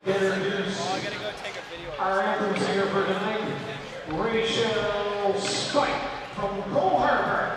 Introduce our anthem singer for tonight, Rachel Spike from Cole Harbor.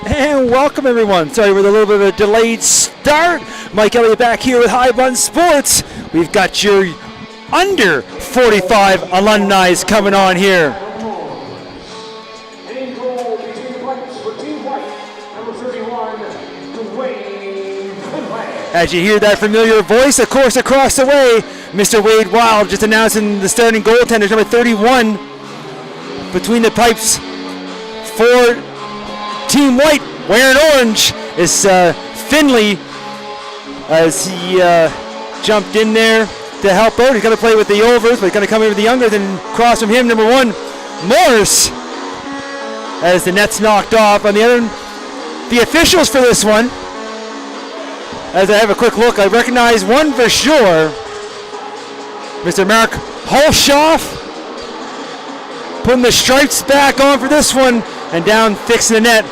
And welcome everyone. Sorry, with a little bit of a delayed start. Mike Elliott back here with High Bun Sports. We've got your under 45 alumni coming on here. In goal between the pipes for Team White, number 31, Dwayne Finlay. As you hear that familiar voice, of course, across the way, Mr. Wade Wild just announcing the starting goaltenders, number 31, between the pipes for Team White. Wearing orange is Finley, as he jumped in there to help out. He's going to play with the overs, but he's going to come in with the younger. Then across from him, number 1, Morris, as the net's knocked off. On the other, the officials for this one, as I have a quick look, I recognize one for sure. Mr. Mark Holshoff putting the stripes back on for this one, and down fixing the net.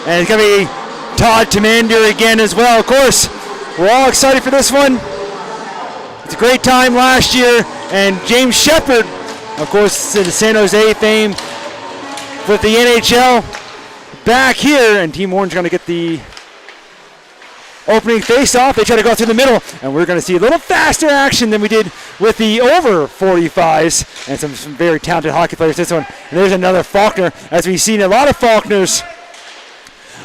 And it's going to be Todd Tamander again as well. Of course, we're all excited for this one. It's a great time last year. And James Shepard, of course, the San Jose fame with the NHL, back here. And Team Orange going to get the opening face-off. They try to go through the middle. And we're going to see a little faster action than we did with the over 45s. And some very talented hockey players this one. And there's another Faulkner. As we've seen a lot of Faulkners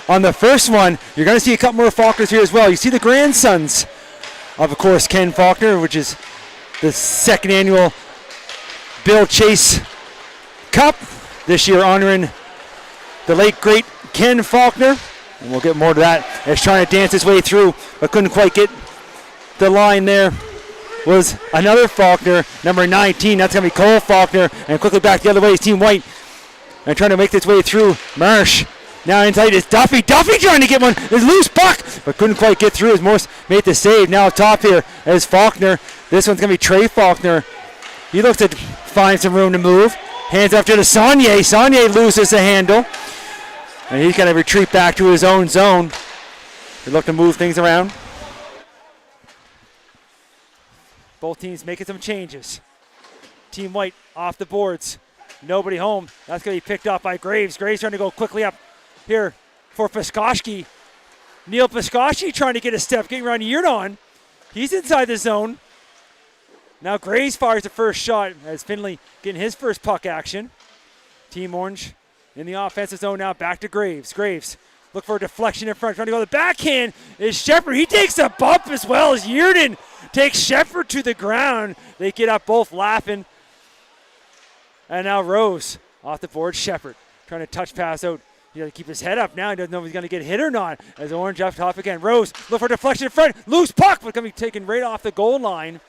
on the first one, you're going to see a couple more Faulkners here as well. You see the grandsons of course, Ken Faulkner, which is the second annual Bill Chase Cup. This year honoring the late, great Ken Faulkner. And we'll get more to that. As trying to dance his way through, but couldn't quite get the line there. Was another Faulkner, number 19. That's going to be Cole Faulkner. And quickly back the other way is Team White. And trying to make this way through. Marsh. Now inside is Duffy. Duffy trying to get one. There's a loose puck, but couldn't quite get through as Morse made the save. Now top here is Faulkner. This one's going to be Trey Faulkner. He looks to find some room to move. Hands off to the Saunier. Saunier loses the handle. And he's going to retreat back to his own zone. They look to move things around. Both teams making some changes. Team White off the boards. Nobody home. That's going to be picked up by Graves. Graves trying to go quickly up here for Piskoski. Neil Piskoski trying to get a step, getting around Yerdon. He's inside the zone. Now Graves fires the first shot as Finley getting his first puck action. Team Orange in the offensive zone now, back to Graves. Graves Look for a deflection in front. Trying to go to the backhand is Shepard. He takes a bump as well as Yearden takes Shepard to the ground. They get up both laughing. And now Rose off the board. Shepard trying to touch pass out. He got to keep his head up now. He doesn't know if he's going to get hit or not. As Orange up top again. Rose look for a deflection in front. Loose puck, but going to be taken right off the goal line.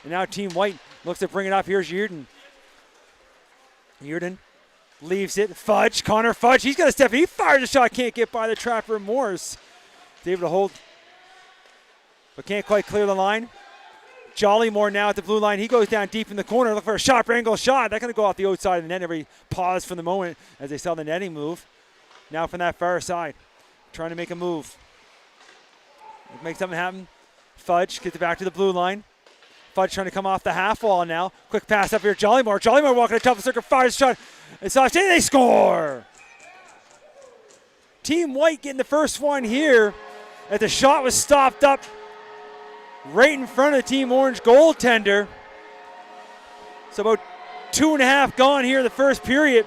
And now Team White looks to bring it up. Here's Yearden. Yearden leaves it. Fudge, Connor Fudge. He's got to step in. He fires a shot. Can't get by the trapper. Morris is able to hold, but can't quite clear the line. Jollymore now at the blue line. He goes down deep in the corner. Look for a sharp angle shot. That's going to go off the outside of the net. Everybody paused for the moment as they saw the netting move. Now from that far side, trying to make a move. Make something happen. Fudge gets it back to the blue line. Fudge trying to come off the half wall now. Quick pass up here. Jollymore. Jollymore walking the top of the circle. Fires a shot. It's off. They score. Team White getting the first one here. As the shot was stopped up right in front of Team Orange goaltender. So about 2.5 gone here in the first period.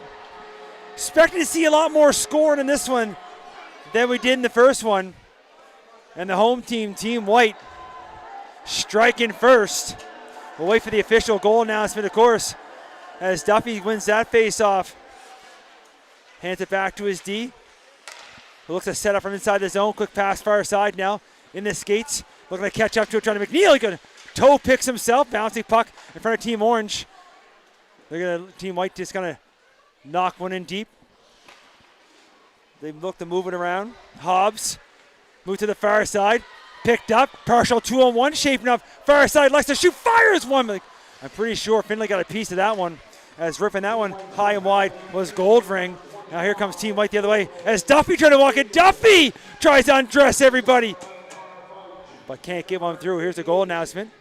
Expecting to see a lot more scoring in this one than we did in the first one. And the home team, Team White, striking first. We'll wait for the official goal announcement, of course, as Duffy wins that face-off. Hands it back to his D, who looks to set up from inside the zone. Quick pass far side now in the skates. Looking to catch up to it, trying to McNeil. He could toe picks himself. Bouncing puck in front of Team Orange. Look at Team White just going to knock one in deep. They look to move it around. Hobbs move to the far side. Picked up. Partial 2-on-1. Shaping up. Far side. Likes to shoot. Fires one. I'm pretty sure Finley got a piece of that one. As ripping that one high and wide was Goldring. Now here comes Team White the other way. As Duffy trying to walk in. Duffy tries to undress everybody, but can't get one through. Here's the goal announcement.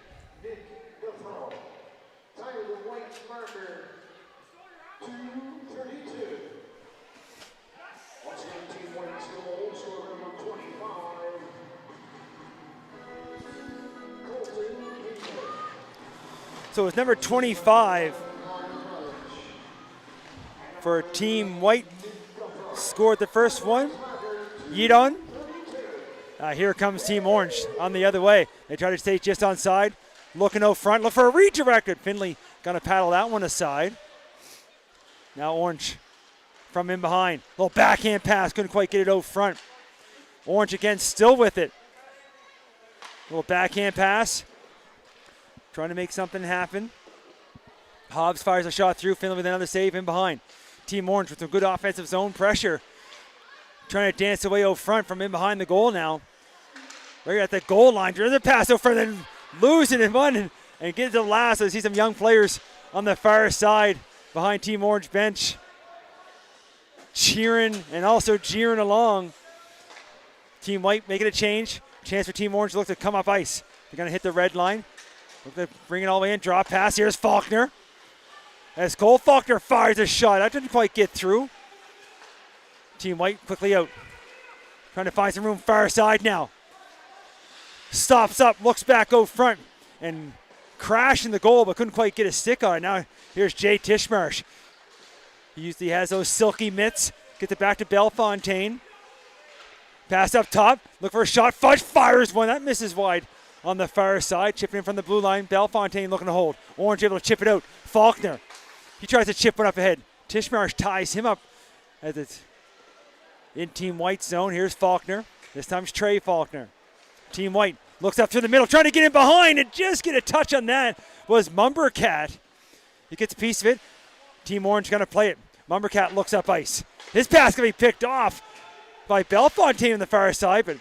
So it's number 25 for Team White. Scored the first one. Yidon. Here comes Team Orange on the other way. They try to stay just onside. Looking out front. Look for a redirected. Finley going to paddle that one aside. Now Orange from in behind. Little backhand pass. Couldn't quite get it out front. Orange again still with it. Little backhand pass. Trying to make something happen. Hobbs fires a shot through. Finley with another save in behind. Team Orange with some good offensive zone pressure. Trying to dance away out front from in behind the goal now. Right at the goal line. There's a pass out front, then losing it one and get to the last. I see some young players on the far side behind Team Orange bench. Cheering and also jeering along. Team White making a change. Chance for Team Orange to look to come up ice. They're going to hit the red line. Look to bring it all the way in. Drop pass. Here's Faulkner. As Cole Faulkner fires a shot. That didn't quite get through. Team White quickly out. Trying to find some room far side now. Stops up, looks back out front, and crashing the goal, but couldn't quite get a stick on it. Now here's Jay Tishmarsh. He usually has those silky mitts. Gets it back to Bellefontaine. Pass up top. Look for a shot. Fudge fires one. That misses wide on the far side. Chipping in from the blue line. Bellefontaine looking to hold. Orange able to chip it out. Faulkner. He tries to chip one up ahead. Tishmarsh ties him up as it's in Team White's zone. Here's Faulkner. This time it's Trey Faulkner. Team White looks up through the middle, trying to get in behind and just get a touch on that was Mumbercat. He gets a piece of it. Team Orange going to play it. Mumbercat looks up ice. His pass going to be picked off by Bellefontaine on the far side, but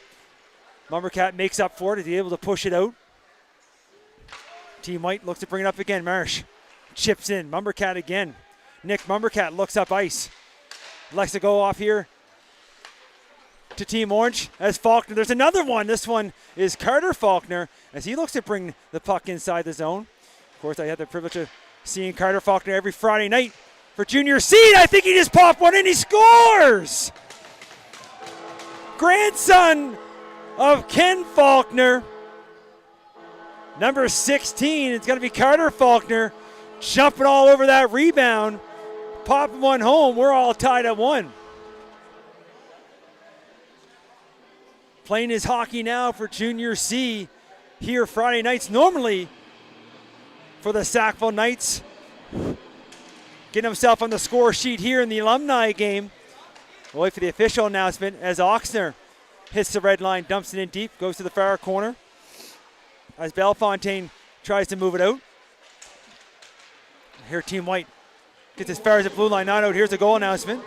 Mumbercat makes up for it. He's able to push it out. Team White looks to bring it up again. Marsh chips in. Mumbercat again. Nick Mumbercat looks up ice. Likes to go off here to Team Orange as Faulkner. There's another one. This one is Carter Faulkner as he looks to bring the puck inside the zone. Of course, I had the privilege of seeing Carter Faulkner every Friday night for junior seed. I think he just popped one and he scores! Grandson of Ken Faulkner. Number 16, it's going to be Carter Faulkner jumping all over that rebound. Popping one home. We're all tied at 1. playing his hockey now for Junior C here Friday nights. Normally for the Sackville Knights. Getting himself on the score sheet here in the Alumni game. We'll wait for the official announcement as Oxner hits the red line, dumps it in deep, goes to the far corner. As Bellefontaine tries to move it out. Here Team White gets as far as the blue line, not out. Here's the goal announcement.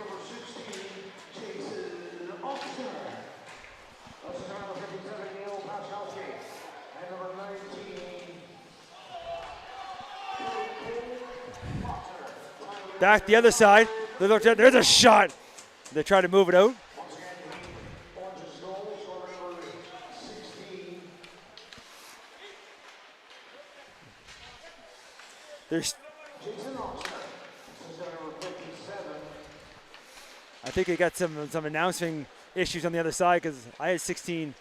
Back the other side. There's a shot. They try to move it out. I think they got some announcing issues on the other side because I had 16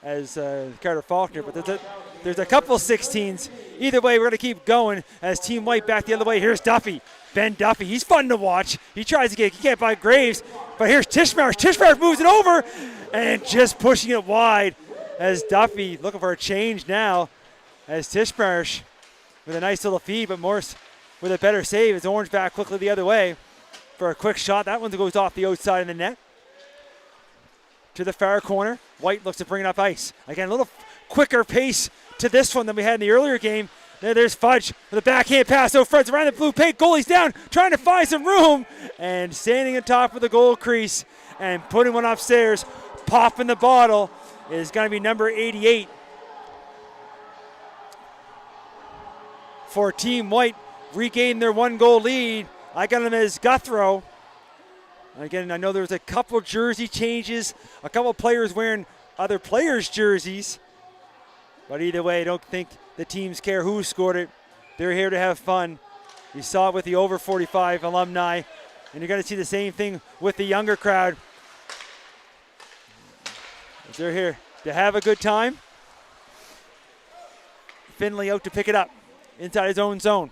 as Carter Faulkner, but there's a couple 16s. Either way, we're going to keep going as Team White back the other way. Here's Duffy. Ben Duffy, he's fun to watch. He tries to he can't buy Graves, but here's Tishmarsh. Tishmarsh moves it over and just pushing it wide as Duffy looking for a change now as Tishmarsh with a nice little feed, but Morse with a better save as Orange back quickly the other way for a quick shot. That one goes off the outside of the net. To the far corner. White looks to bring it up ice. Again, a little quicker pace to this one than we had in the earlier game. There's Fudge with a backhand pass. So Fred's around the blue paint. Goalie's down, trying to find some room. And standing on top of the goal crease and putting one upstairs, popping the bottle, is going to be number 88. For Team White, regain their 1-goal lead. I got them as Guthrow. Again, I know there's a couple jersey changes, a couple players wearing other players' jerseys. But either way, I don't think the teams care who scored it. They're here to have fun. You saw it with the over 45 alumni, and you're going to see the same thing with the younger crowd. They're here to have a good time. Finley out to pick it up inside his own zone.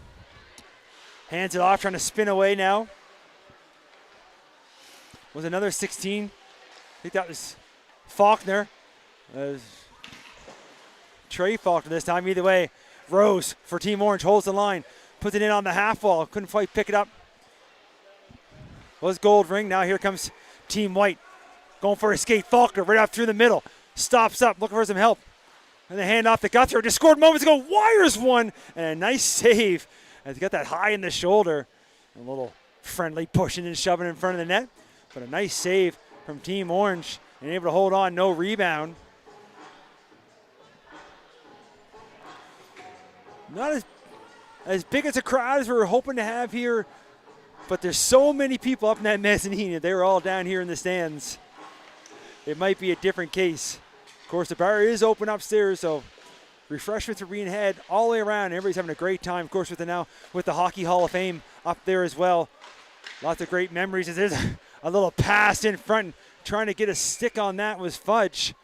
Hands it off, trying to spin away now. Was another 16. I think that was Faulkner. Trey Faulkner this time. Either way, Rose for Team Orange holds the line. Puts it in on the half wall. Couldn't quite pick it up. Was Goldring. Now here comes Team White. Going for a skate. Faulkner right up through the middle. Stops up, looking for some help. And the hand off the Guthrie. Just scored moments ago. Wires one. And a nice save. As he got that high in the shoulder. A little friendly pushing and shoving in front of the net. But a nice save from Team Orange. And able to hold on. No rebound. Not as big as a crowd as we were hoping to have here, but there's so many people up in that mezzanine. They were all down here in the stands. It might be a different case. Of course, the bar is open upstairs, so refreshments are being had all the way around. Everybody's having a great time, of course, with the Hockey Hall of Fame up there as well. Lots of great memories. There's a little pass in front. Trying to get a stick on that was Fudge,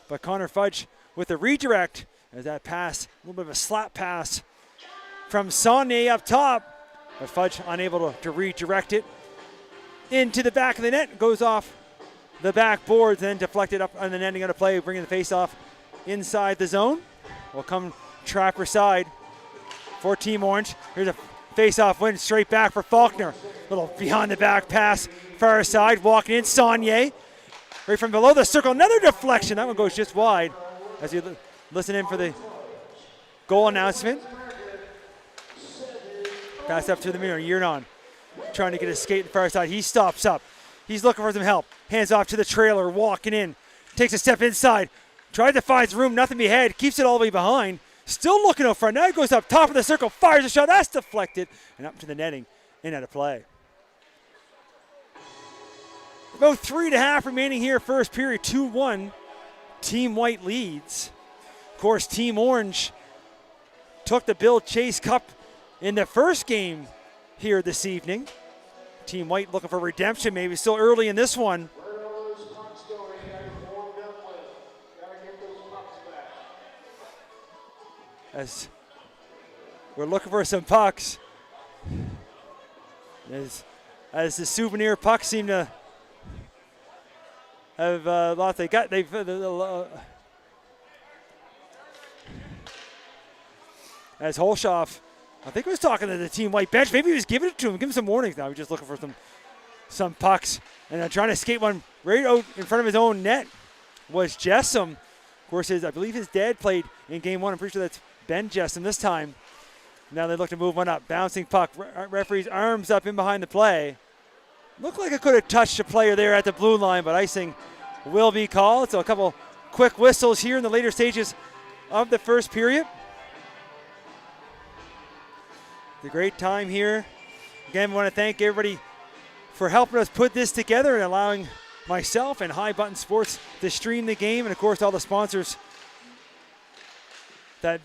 but Connor Fudge with the redirect. As that pass, a little bit of a slap pass from Saunier up top. But Fudge unable to redirect it into the back of the net. Goes off the backboards, then deflected up on the netting on a play, bringing the face off inside the zone. Will come Trapper side for Team Orange. Here's a face-off win straight back for Faulkner. Little behind the back pass, far side, walking in. Saunier right from below the circle. Another deflection. That one goes just wide as you listen in for the goal announcement. Pass up to the mirror. Yernon trying to get a skate to the far side. He stops up. He's looking for some help. Hands off to the trailer. Walking in. Takes a step inside. Tried to find some room. Nothing behind. Keeps it all the way behind. Still looking out front. Now he goes up top of the circle. Fires a shot. That's deflected. And up to the netting. In out of play. About 3.5 remaining here. First period. 2-1. Team White leads. Of course, Team Orange took the Bill Chase Cup in the first game here this evening. Team White looking for redemption, maybe still early in this one. As we're looking for some pucks. As the souvenir pucks seem to have lost. As Holshoff, I think, was talking to the Team White bench. Maybe he was giving it to him, giving him some warnings. Now he's just looking for some pucks. And trying to skate one right out in front of his own net was Jessam. Of course, I believe his dad played in game one. I'm pretty sure that's Ben Jessam this time. Now they look to move one up. Bouncing puck. Referee's arms up in behind the play. Looked like it could have touched a player there at the blue line, but icing will be called. So a couple quick whistles here in the later stages of the first period. It's a great time here. Again, I want to thank everybody for helping us put this together and allowing myself and High Button Sports to stream the game, and of course all the sponsors that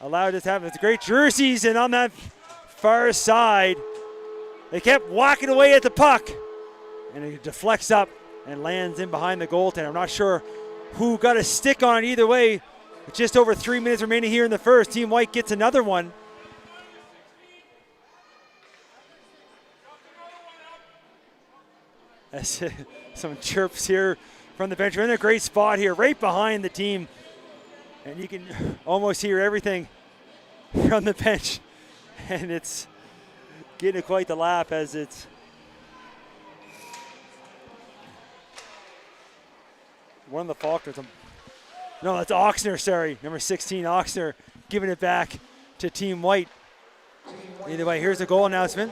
allowed this to happen. It's great jerseys, and on that far side, they kept walking away at the puck, and it deflects up and lands in behind the goaltender. I'm not sure who got a stick on it either way. With just over 3 minutes remaining here in the first, Team White gets another one. As some chirps here from the bench. We're in a great spot here, right behind the team. And you can almost hear everything from the bench. And it's getting quite the laugh as it's one of the Faulkners. No, that's Oxner, sorry. Number 16, Oxner, giving it back to Team White. Either way, here's the goal announcement.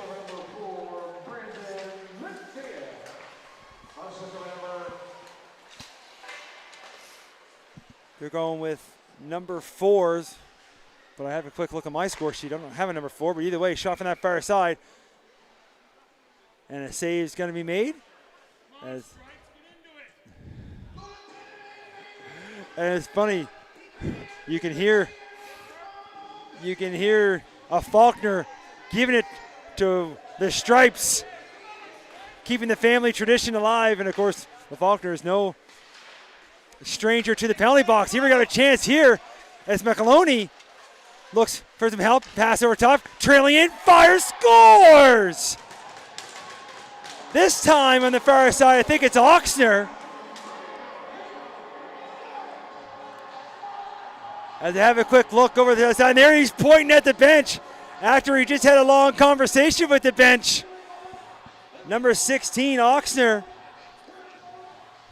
They're going with number 4s, but I have a quick look at my score sheet. I don't have a number 4, but either way, shot from that far side. And a save is going to be made. And it's funny, you can hear a Faulkner giving it to the Stripes, keeping the family tradition alive. And of course, the Faulkner is no stranger to the penalty box. Here we got a chance here as McAloney looks for some help. Pass over top, trailing in, fires, scores! This time on the far side, I think it's Oxner. As they have a quick look over the other side, and there he's pointing at the bench after he just had a long conversation with the bench. Number 16, Oxner,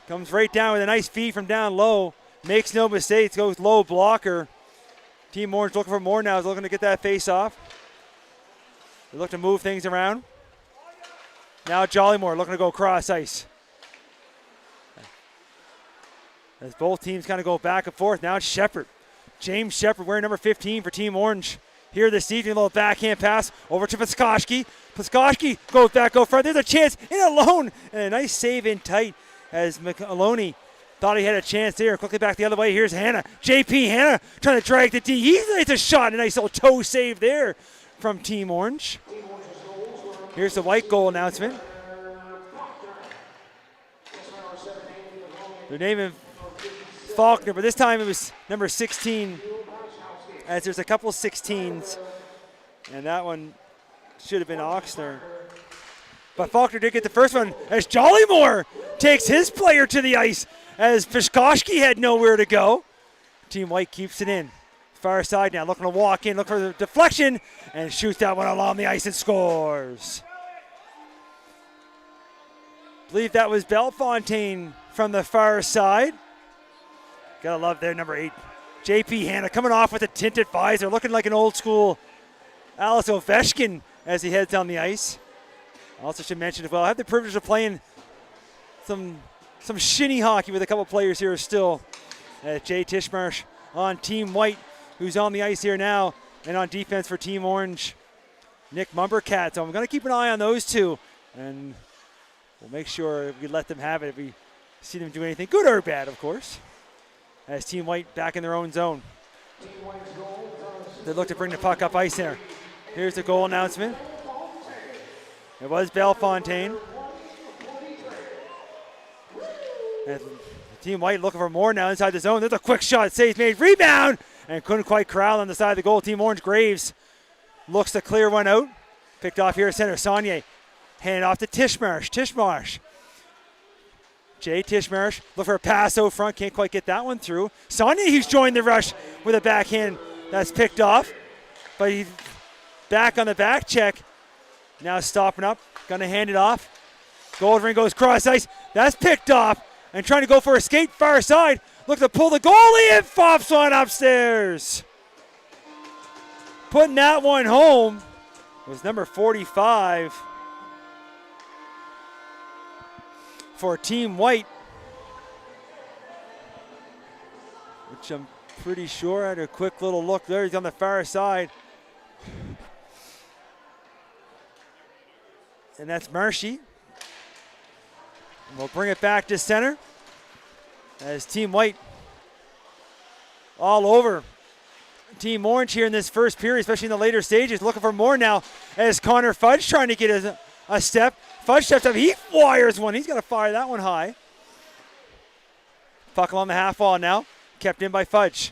comes right down with a nice feed from down low. Makes no mistakes, goes low blocker. Team Orange looking for more now, is looking to get that face off. They look to move things around. Now Jollymore looking to go cross ice. As both teams kind of go back and forth. Now it's Shepard. James Shepard wearing number 15 for Team Orange. Here this evening, a little backhand pass over to Paskoski. Paskoski goes back, go front. There's a chance in alone. And a nice save in tight as McAloney thought he had a chance there. Quickly back the other way. Here's Hanna. JP Hanna trying to drag the D. It's a shot. A nice little toe save there from Team Orange. Here's the White goal announcement. They're naming Faulkner, but this time it was number 16, as there's a couple 16s, and that one should have been Oxner. But Faulkner did get the first one as Jollymore takes his player to the ice as Pishkoshki had nowhere to go. Team White keeps it in. Far side now, looking to walk in, look for the deflection, and shoots that one along the ice and scores. I believe that was Bellefontaine from the far side. Gotta love their number 8. JP Hanna coming off with a tinted visor, looking like an old school Alice Ovechkin as he heads down the ice. Also should mention as well, I have the privilege of playing some shinny hockey with a couple players here still. Jay Tishmarsh on Team White, who's on the ice here now, and on defense for Team Orange, Nick Mumbercat. So I'm going to keep an eye on those two, and we'll make sure we let them have it if we see them do anything, good or bad, of course. As Team White back in their own zone. They look to bring the puck up ice there. Here's the goal announcement. It was Bellefontaine. And Team White looking for more now inside the zone. There's a quick shot, save made, rebound, and couldn't quite corral on the side of the goal. Team Orange, Graves looks to clear one out. Picked off here at center, Saunier. Hand off to Tishmarsh. Tishmarsh Jay Tishmarish look for a pass out front. Can't quite get that one through. Sonia, he's joined the rush with a backhand that's picked off. But he's back on the back check. Now stopping up. Going to hand it off. Goldring goes cross ice. That's picked off. And trying to go for a skate far side. Look to pull the goalie and pops one upstairs. Putting that one home was number 45 for Team White, which I'm pretty sure had a quick little look there. He's on the far side. And that's Marshy. And we'll bring it back to center as Team White all over Team Orange here in this first period, especially in the later stages. Looking for more now as Connor Fudge trying to get a step. Fudge steps up. He wires one. He's got to fire that one high. Puck along the half wall now. Kept in by Fudge.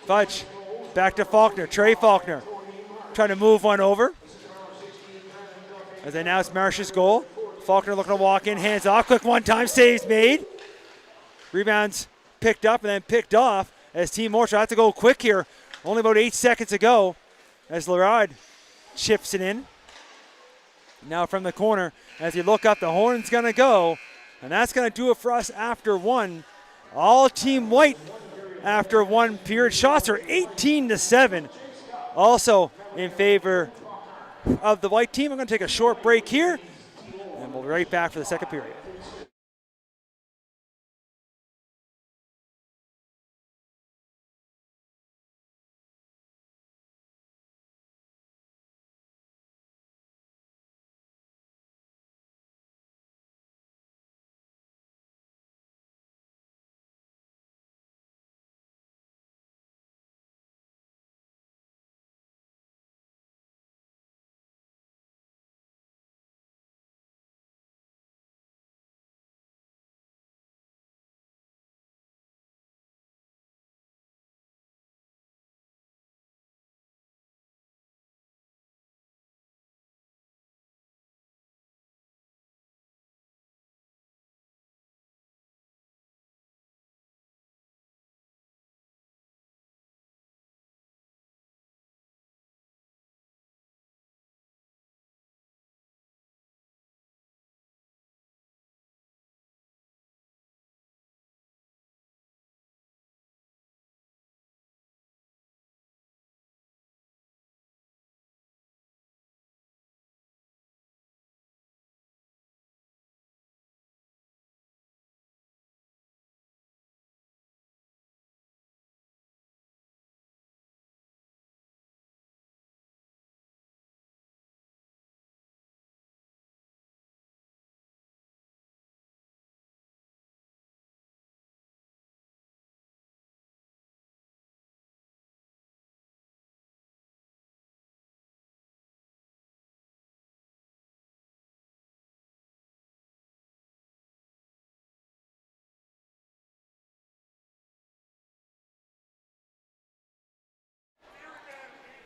Fudge back to Faulkner. Trey Faulkner trying to move one over. As they announce Marsh's goal. Faulkner looking to walk in. Hands off. Quick one time. Saves made. Rebounds picked up and then picked off as Team Orange have to go quick here. Only about 8 seconds ago as Lerard chips it in. Now from the corner, as you look up, the horn's going to go. And that's going to do it for us after one. All Team White after one period. Shots are 18-7. Also in favor of the White team. I'm going to take a short break here. And we'll be right back for the second period.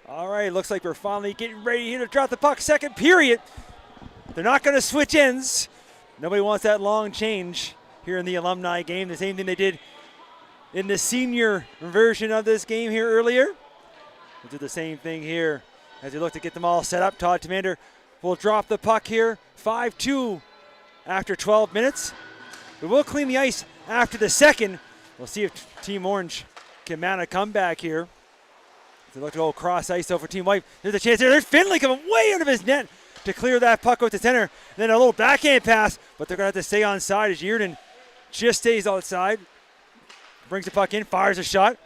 All right, looks like we're finally getting ready here to drop the puck. Second period. They're not going to switch ends. Nobody wants that long change here in the Alumni game. The same thing they did in the senior version of this game here earlier. We'll do the same thing here as we look to get them all set up. Todd Tamander will drop the puck here. 5-2 after 12 minutes. We will clean the ice after the second. We'll see if Team Orange can mount a comeback here. They look to go cross ice over Team White. There's a chance there. There's Finley coming way out of his net to clear that puck out to center. And then a little backhand pass, but they're going to have to stay on side as Yearden just stays outside. Brings the puck in, fires a shot.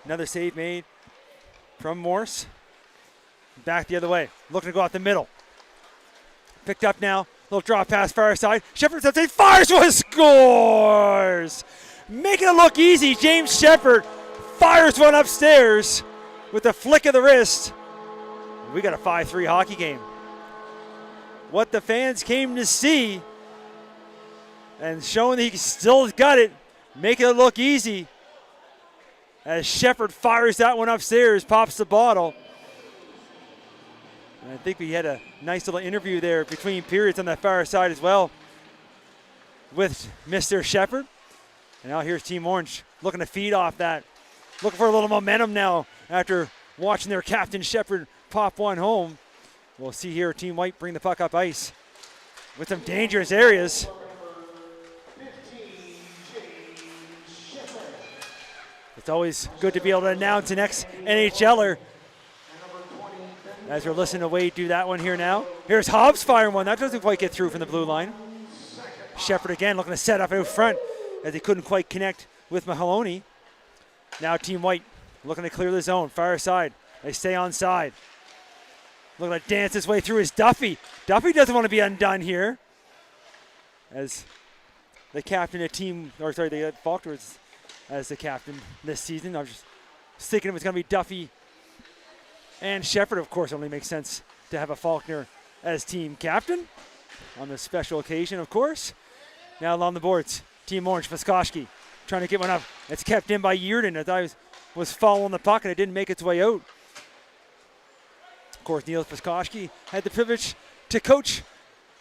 Another save made from Morse. Back the other way. Looking to go out the middle. Picked up now. Little drop pass far side. Shepard steps in, fires one, scores! Making it look easy. James Shepard fires one upstairs with a flick of the wrist. We got a 5-3 hockey game. What the fans came to see and showing that he still got it, making it look easy as Shepard fires that one upstairs, pops the bottle. And I think we had a nice little interview there between periods on that far side as well with Mr. Shepherd. And now here's Team Orange looking to feed off that. Looking for a little momentum now after watching their captain Shepherd pop one home. We'll see here Team White bring the puck up ice with some dangerous areas. It's always good to be able to announce an ex-NHLer as we're listening to Wade do that one here now. Here's Hobbs firing one. That doesn't quite get through from the blue line. Shepherd again looking to set up out front as he couldn't quite connect with Mahoney. Now Team White looking to clear the zone, far side. They stay on side. Looking to dance his way through his Duffy. Duffy doesn't want to be undone here. As the captain of team, or sorry, they got Faulkner as the captain this season. I was just thinking it was going to be Duffy and Shepherd. Of course, it only makes sense to have a Faulkner as team captain on this special occasion, of course. Now along the boards, Team Orange, Paskoski trying to get one up. It's kept in by Yearden as I was following the puck and it didn't make its way out. Of course, Niels Paskoski had the privilege to coach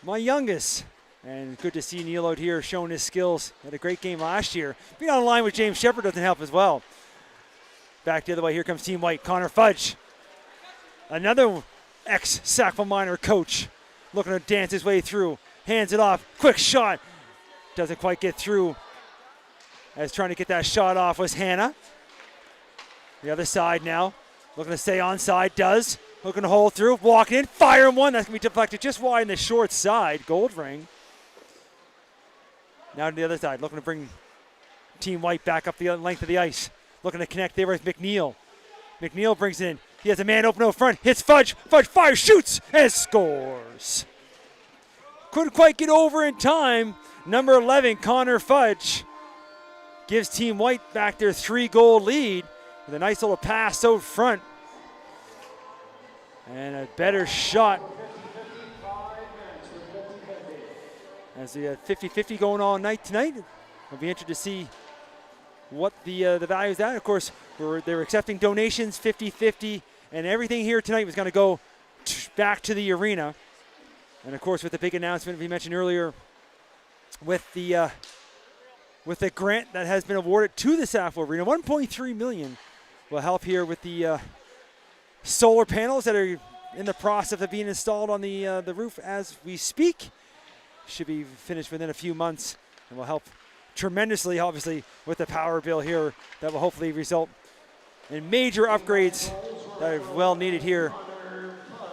my youngest. And good to see Neil out here showing his skills. Had a great game last year. Being on the line with James Shepherd doesn't help as well. Back the other way, here comes Team White. Connor Fudge, another ex-Sackville Minor coach, looking to dance his way through. Hands it off, quick shot. Doesn't quite get through. As trying to get that shot off was Hannah. The other side now, looking to stay on side, does. Looking to hold through, walking in, firing one. That's going to be deflected just wide in the short side, gold ring. Now to the other side, looking to bring Team White back up the length of the ice. Looking to connect there with McNeil. McNeil brings it in. He has a man open out front. Hits Fudge. Fudge fires, shoots, and scores. Couldn't quite get over in time. Number 11, Connor Fudge, gives Team White back their 3-goal lead with a nice little pass out front. And a better shot. As we have 50-50 going all night tonight. I'll be interested to see what the value is at. Of course, they're accepting donations 50-50, and everything here tonight was going to go back to the arena. And of course, with the big announcement we mentioned earlier, with the grant that has been awarded to the Sackville Arena, $1.3 million will help here with the solar panels that are in the process of being installed on the roof as we speak. Should be finished within a few months and will help tremendously, obviously, with the power bill here that will hopefully result in major upgrades that are well needed here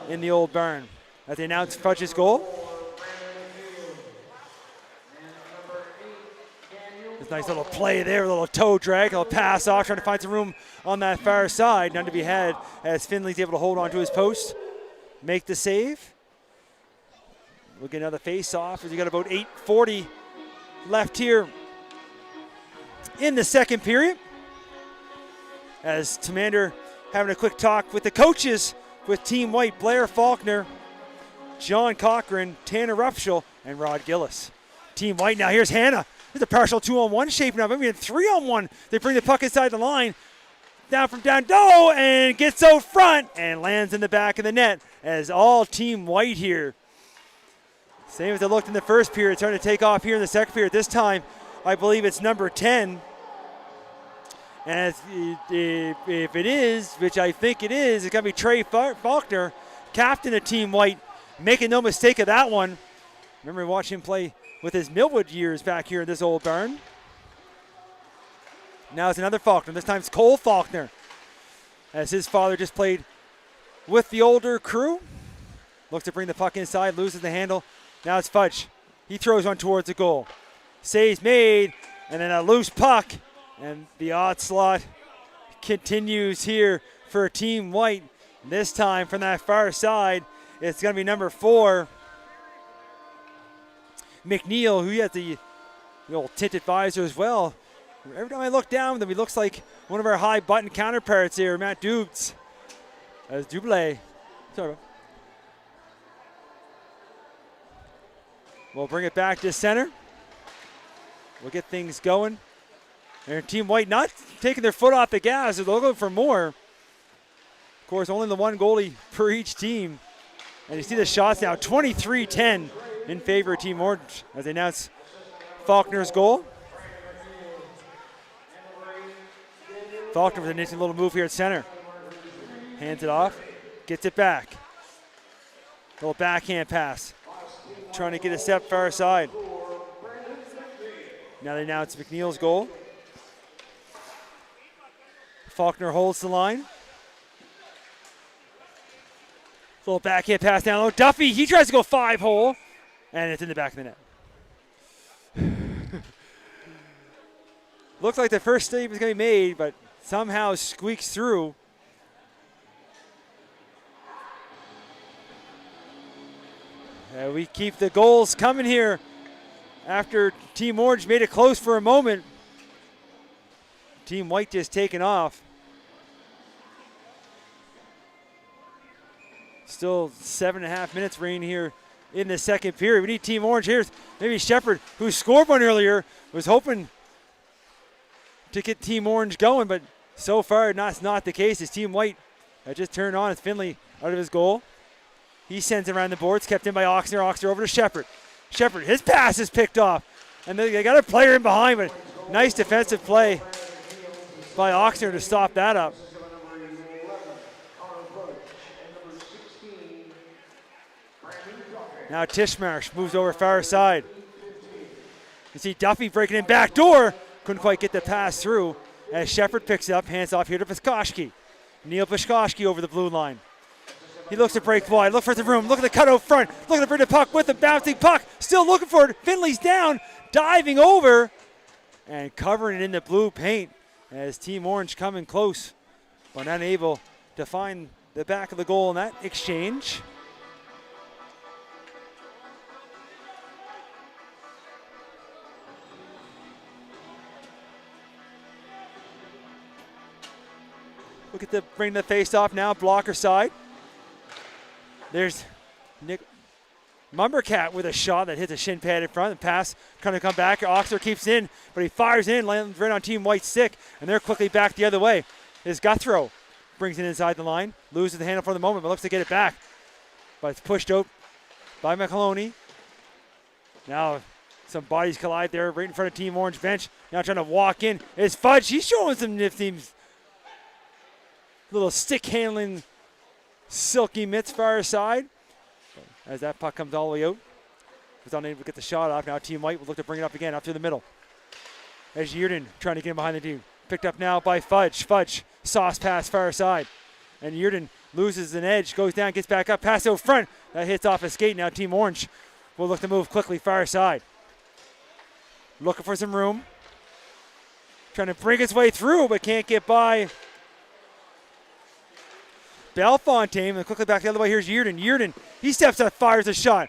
in the old barn. As they announce Fudge's goal. This nice little play there, a little toe drag, a little pass off, trying to find some room on that far side. None to be had as Finley's able to hold on to his post, make the save. We'll get another face-off as we got about 8:40 left here in the second period. As Commander having a quick talk with the coaches with Team White, Blair Faulkner, John Cochran, Tanner Rupschel, and Rod Gillis. Team White now, here's Hannah. There's a partial 2-on-1 shaping up. Maybe a 3-on-1. They bring the puck inside the line. Down from down low and gets out front and lands in the back of the net as all Team White here. Same as it looked in the first period, trying to take off here in the second period. This time, I believe it's number 10. And if it is, which I think it is, it's going to be Trey Faulkner, captain of Team White, making no mistake of that one. Remember watching him play with his Millwood years back here in this old barn. Now it's another Faulkner. This time it's Cole Faulkner, as his father just played with the older crew. Looks to bring the puck inside, loses the handle. Now it's Fudge. He throws one towards the goal. Saves made, and then a loose puck. And the onslaught continues here for Team White. This time from that far side, it's going to be number 4, McNeil, who has the old tinted visor as well. Every time I look down, he looks like one of our high button counterparts here, Matt Dubes. As Dublé. Sorry. We'll bring it back to center. We'll get things going. And Team White not taking their foot off the gas. They're looking for more. Of course, only the one goalie per each team. And you see the shots now, 23-10 in favor of Team Orange as they announce Faulkner's goal. Faulkner with a nice little move here at center. Hands it off, gets it back. Little backhand pass. Trying to get a step far side. Now they announce McNeil's goal. Faulkner holds the line. Little backhand pass down low. Duffy, he tries to go 5-hole, and it's in the back of the net. Looked like the first save was going to be made, but somehow squeaks through. We keep the goals coming here after Team Orange made it close for a moment. Team White just taken off. Still 7.5 minutes remaining here in the second period. We need Team Orange. Here's maybe Shepard, who scored one earlier, was hoping to get Team Orange going, but so far that's not the case. It's Team White that just turned on. It's Finley out of his goal. He sends it around the boards, kept in by Oxner. Oxner over to Shepard. Shepard, his pass is picked off. And they got a player in behind, but nice defensive play by Oxner to stop that up. Now Tishmarsh moves over far side. You see Duffy breaking in back door. Couldn't quite get the pass through. As Shepard picks it up, hands off here to Piskoski. Neil Piskoski over the blue line. He looks to break wide, look for the room, look at the cutout front, looking to bring the puck with the bouncing puck. Still looking for it. Finley's down, diving over, and covering it in the blue paint as Team Orange coming close, but unable to find the back of the goal in that exchange. Look at the bring the face off now, blocker side. There's Nick Mumbercat with a shot that hits a shin pad in front. The pass trying to come back. Oxner keeps in, but he fires in, lands right on Team White's stick, and they're quickly back the other way. Is Guthrow brings it inside the line, loses the handle for the moment, but looks to get it back. But it's pushed out by McCloney. Now some bodies collide there right in front of Team Orange bench. Now trying to walk in is Fudge. He's showing some nifty little stick handling, silky mitts far side. As that puck comes all the way out, was unable to get the shot off. Now Team White will look to bring it up again out through the middle. As Yearden trying to get him behind the team. Picked up now by Fudge. Fudge, sauce pass far side. And Yearden loses an edge, goes down, gets back up, pass out front. That hits off a skate. Now Team Orange will look to move quickly far side. Looking for some room. Trying to break his way through, but can't get by Bellefontaine, and quickly back the other way. Here's Yearden. Yearden, he steps up, fires a shot.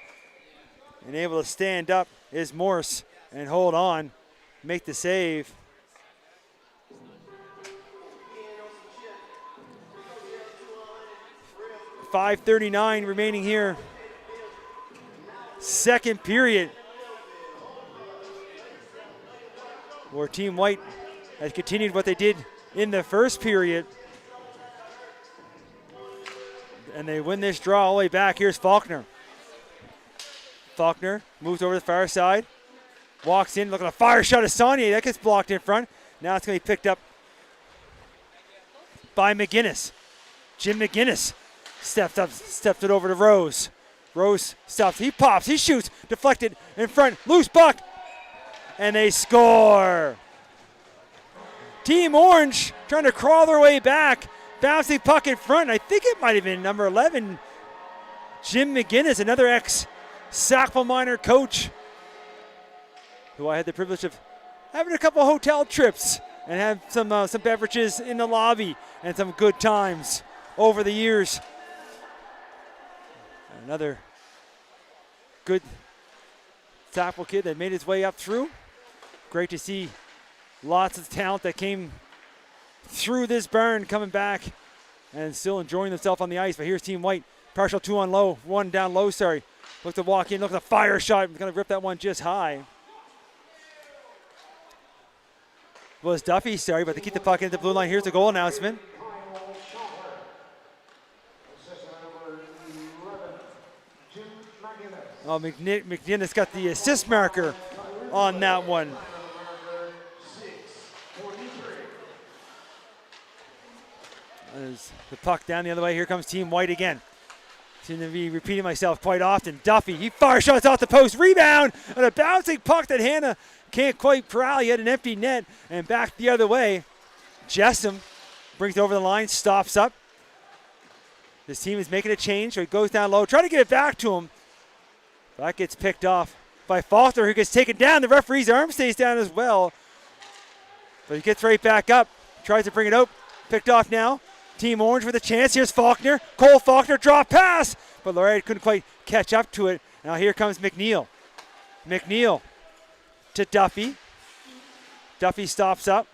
And able to stand up is Morse and hold on, make the save. .5:39 remaining here. Second period, where Team White has continued what they did in the first period. And they win this draw all the way back. Here's Faulkner. Faulkner moves over the far side. Walks in, looking at a fire shot of Saunier. That gets blocked in front. Now it's going to be picked up by McGinnis. Jim McGinnis steps it over to Rose. Rose stops, he pops, he shoots, deflected in front, loose puck, and they score. Team Orange trying to crawl their way back. Bouncing puck in front. I think it might have been number 11, Jim McGinnis, another ex-Sackville minor coach, who I had the privilege of having a couple hotel trips and have some beverages in the lobby and some good times over the years. Another good Sackville kid that made his way up through. Great to see lots of talent that came through this burn, coming back and still enjoying themselves on the ice. But here's Team White, partial one down low, sorry. Look to walk in, look at the fire shot, gonna rip that one just high. Was Duffy, sorry, but they keep the puck into the blue line. Here's the goal announcement. Oh, McGinnis got the assist marker on that one. As the puck down the other way, here comes Team White again. Seem to be repeating myself quite often. Duffy, he fire shots off the post, rebound, and a bouncing puck that Hannah can't quite corral. He had an empty net, and back the other way. Jessom brings it over the line, stops up. This team is making a change, so he goes down low, trying to get it back to him. That gets picked off by Faulkner, who gets taken down. The referee's arm stays down as well. But he gets right back up, tries to bring it out. Picked off now. Team Orange with a chance. Here's Faulkner. Cole Faulkner, drop pass. But Lorraine couldn't quite catch up to it. Now here comes McNeil. McNeil to Duffy. Duffy stops up.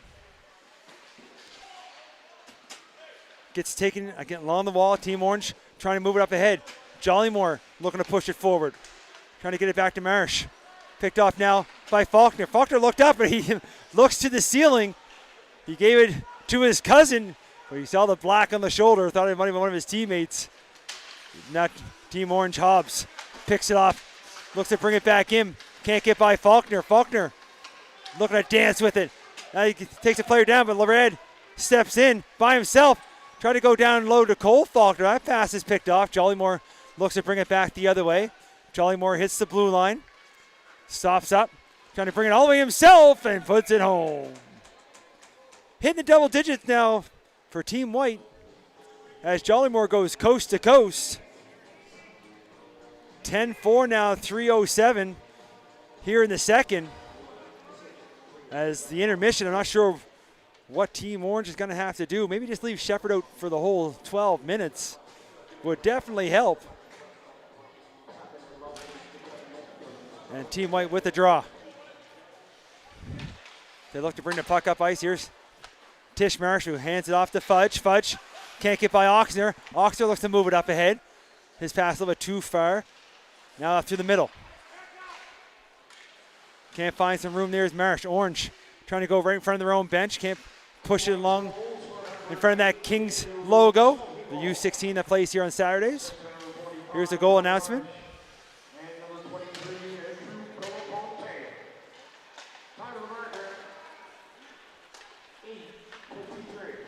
Gets taken again along the wall. Team Orange trying to move it up ahead. Jollymore looking to push it forward. Trying to get it back to Marsh. Picked off now by Faulkner. Faulkner looked up and he looks to the ceiling. He gave it to his cousin, but he saw the black on the shoulder. Thought it might have been one of his teammates. Not Team Orange. Hobbs picks it off. Looks to bring it back in. Can't get by Faulkner. Faulkner looking to dance with it. Now he takes a player down, but Lared steps in by himself. Try to go down low to Cole Faulkner. That pass is picked off. Jollymore looks to bring it back the other way. Jollymore hits the blue line. Stops up. Trying to bring it all the way himself and puts it home. Hitting the double digits now for Team White as Jollymore goes coast to coast. 10-4 now, 3:07 here in the second. As the intermission, I'm not sure what Team Orange is going to have to do. Maybe just leave Shepherd out for the whole 12 minutes would definitely help. And Team White with the draw. They look to bring the puck up ice. Here's Tish Marsh, who hands it off to Fudge. Fudge can't get by Oxner. Oxner looks to move it up ahead. His pass a little bit too far. Now up through the middle. Can't find some room there is Marsh. Orange trying to go right in front of their own bench. Can't push it along in front of that Kings logo, the U16 that plays here on Saturdays. Here's the goal announcement.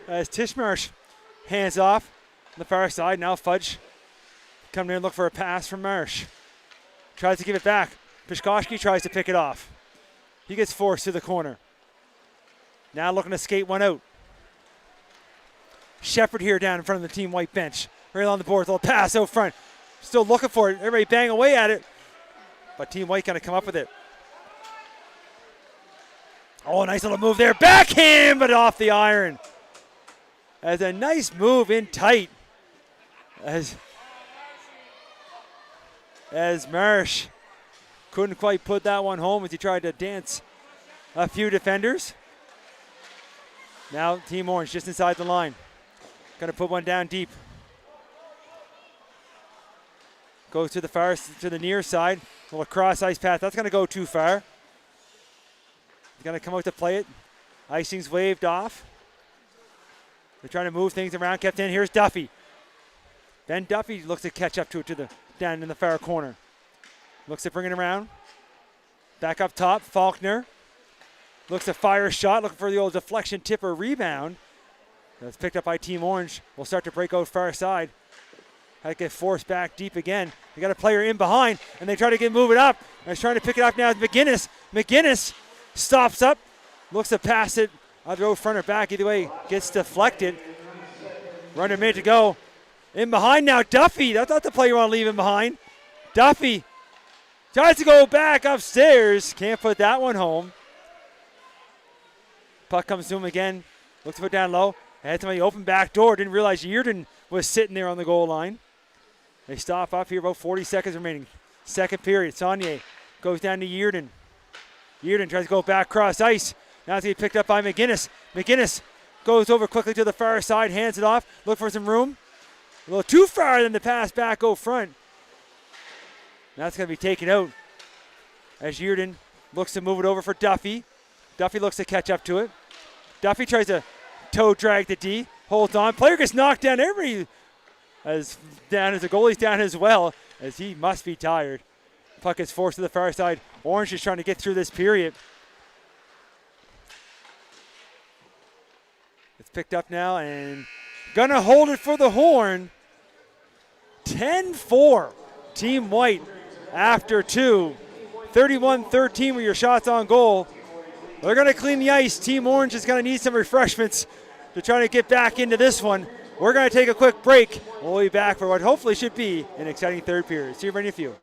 As Tishmarsh hands off on the far side. Now Fudge coming in and look for a pass from Marsh. Tries to give it back. Pishkoshki tries to pick it off. He gets forced to the corner. Now looking to skate one out. Shepherd here down in front of the Team White bench. Right on the board, little pass out front. Still looking for it. Everybody bang away at it. But Team White going to come up with it. Oh, nice little move there. Backhand, but off the iron. As a nice move in tight. As Marsh couldn't quite put that one home as he tried to dance a few defenders. Now Team Orange just inside the line. Going to put one down deep. Goes to the near side. A little cross ice path. That's going to go too far. He's going to come out to play it. Icing's waved off. They're trying to move things around. Kept in. Here's Duffy. Ben Duffy looks to catch up to it down in the far corner. Looks to bring it around. Back up top. Faulkner. Looks to fire a shot. Looking for the old deflection tip or rebound. That's picked up by Team Orange. Will start to break out far side. Had to get forced back deep again. They got a player in behind, and they try to move it up. And he's trying to pick it up now with McGinnis. McGinnis stops up. Looks to pass it. Either go front or back. Either way, gets deflected. Under a minute to go. In behind now, Duffy. That's not the play you want to leave him behind. Duffy tries to go back upstairs. Can't put that one home. Puck comes to him again. Looks to put down low. Had somebody open back door. Didn't realize Yearden was sitting there on the goal line. They stop up here, about 40 seconds remaining. Second period. Saunier goes down to Yearden. Yearden tries to go back cross ice. Now it's going to be picked up by McGinnis. McGinnis goes over quickly to the far side, hands it off, look for some room. A little too far than the pass back, go front. Now it's going to be taken out as Yearden looks to move it over for Duffy. Duffy looks to catch up to it. Duffy tries to toe drag the D, holds on. Player gets knocked down. Everybody as the goalie's down as well, as he must be tired. Puck is forced to the far side. Orange is trying to get through this period. It's picked up now and gonna hold it for the horn. 10-4, Team White after two. 31-13 with your shots on goal. They're gonna clean the ice. Team Orange is gonna need some refreshments to try to get back into this one. We're gonna take a quick break. We'll be back for what hopefully should be an exciting third period. See you in a few.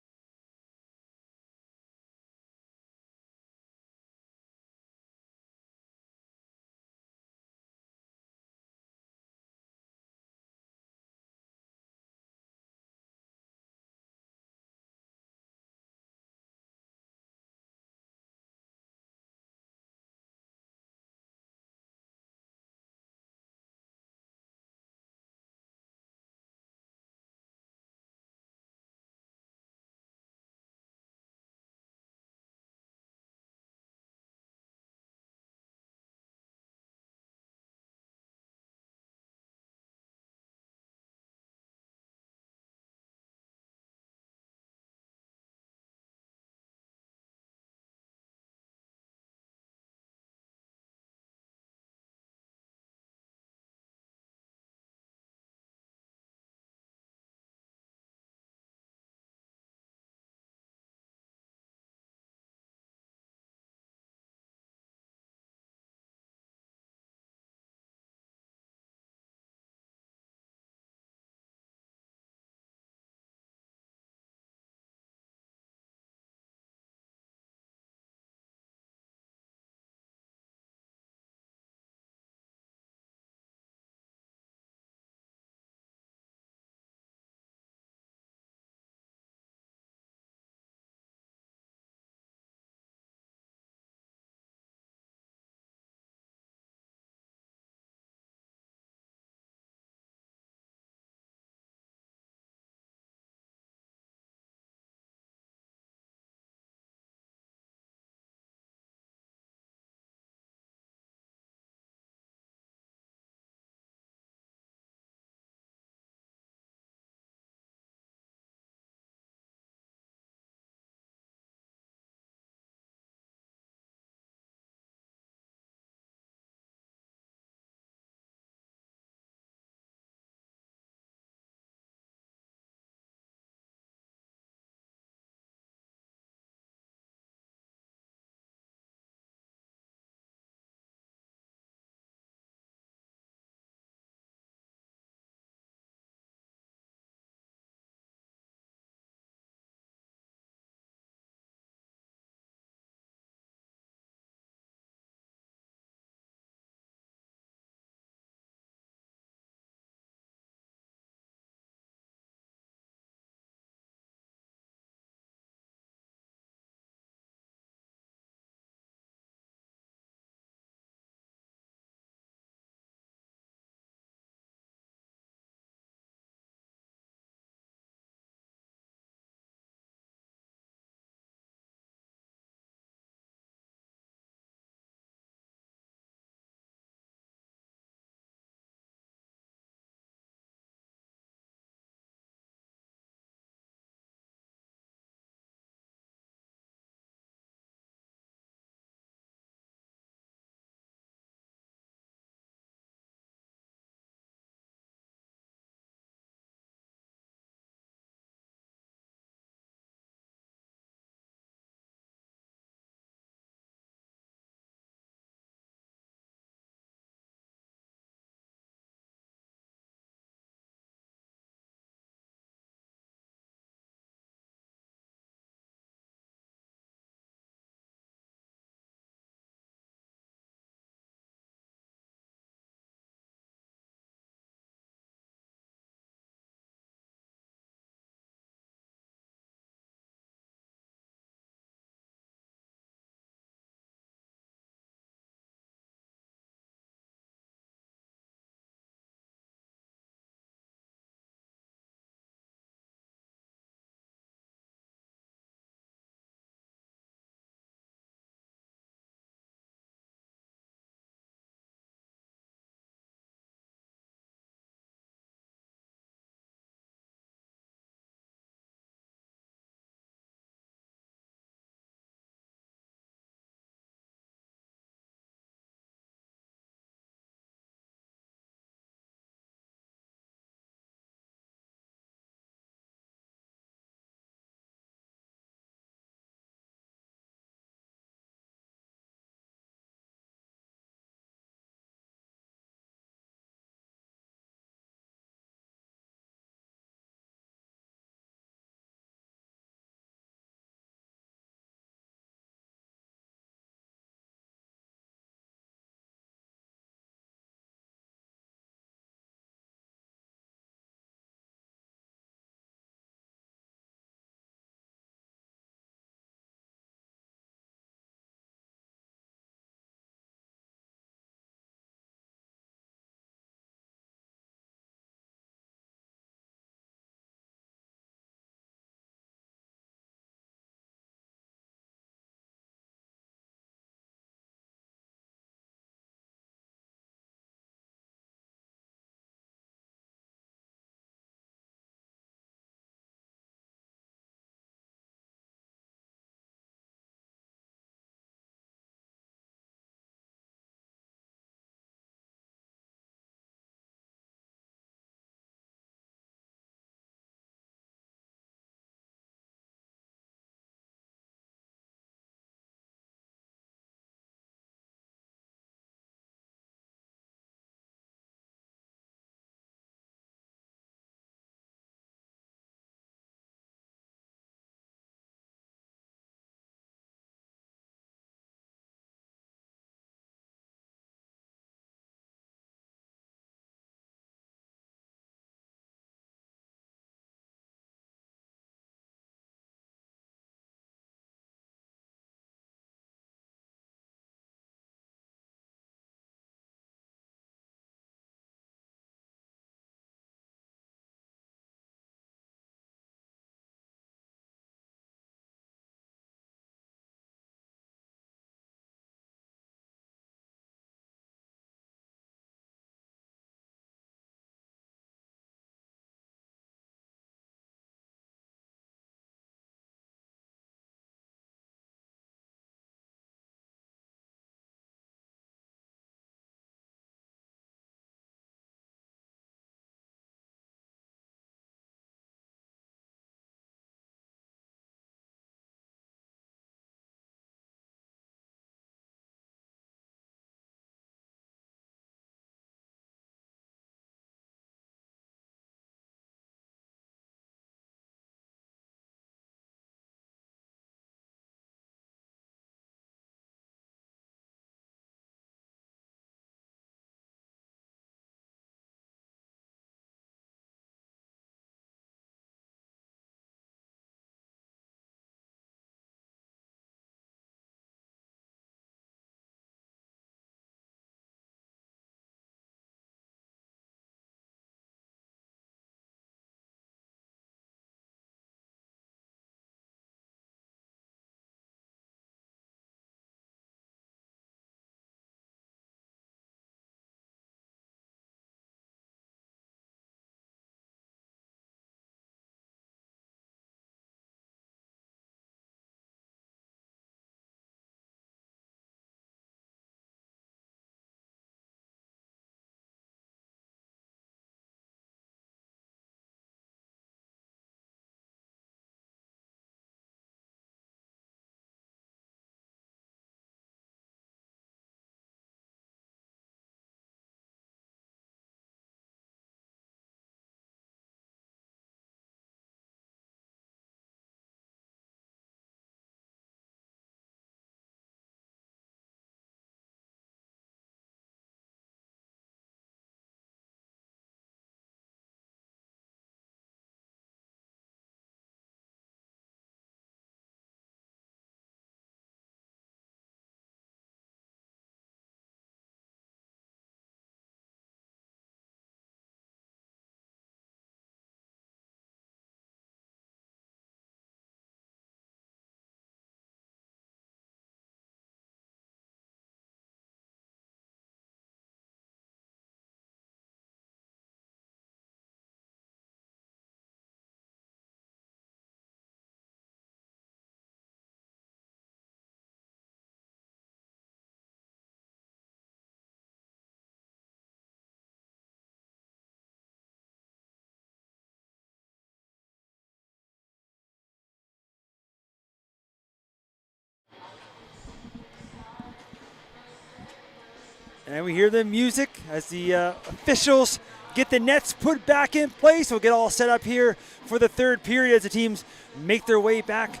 And we hear the music as the officials get the nets put back in place. We'll get all set up here for the third period as the teams make their way back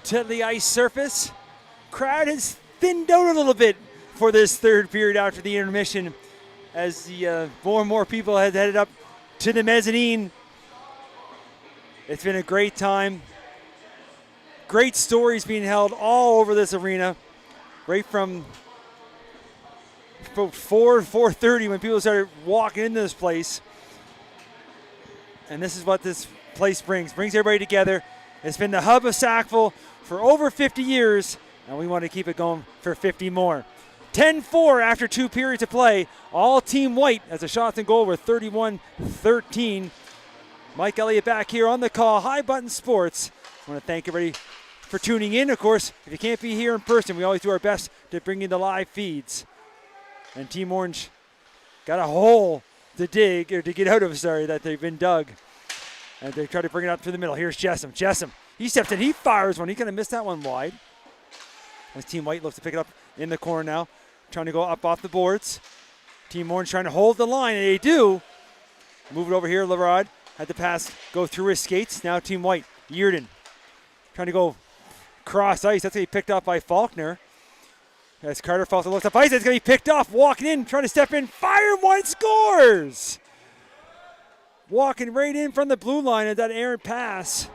to the ice surface. Crowd has thinned out a little bit for this third period after the intermission as the more and more people have headed up to the mezzanine. It's been a great time. Great stories being held all over this arena. Right from 4:30 when people started walking into this place. And this is what this place brings everybody together. It's been the hub of Sackville for over 50 years, and we want to keep it going for 50 more. 10-4 after 2 periods of play. All team white as the shots and goal were 31-13. Mike Elliott back here on the call. High Button Sports. I want to thank everybody for tuning in. Of course, if you can't be here in person, we always do our best to bring you the live feeds. And Team Orange got a hole to dig, or to get out of, that they've been dug. And they try to bring it up to the middle. Here's Jessam. Jessam, he steps in, he fires one. He kind of missed that one wide. As Team White looks to pick it up in the corner now, trying to go up off the boards. Team Orange trying to hold the line, and they do. Move it over here, Lerod. Had the pass go through his skates. Now Team White, Yearden, trying to go cross ice. That's going to be picked up by Faulkner. As Carter Falter looks up ice, it's going to be picked off. Walking in, trying to step in, fire one, scores! Walking right in from the blue line, and that errant pass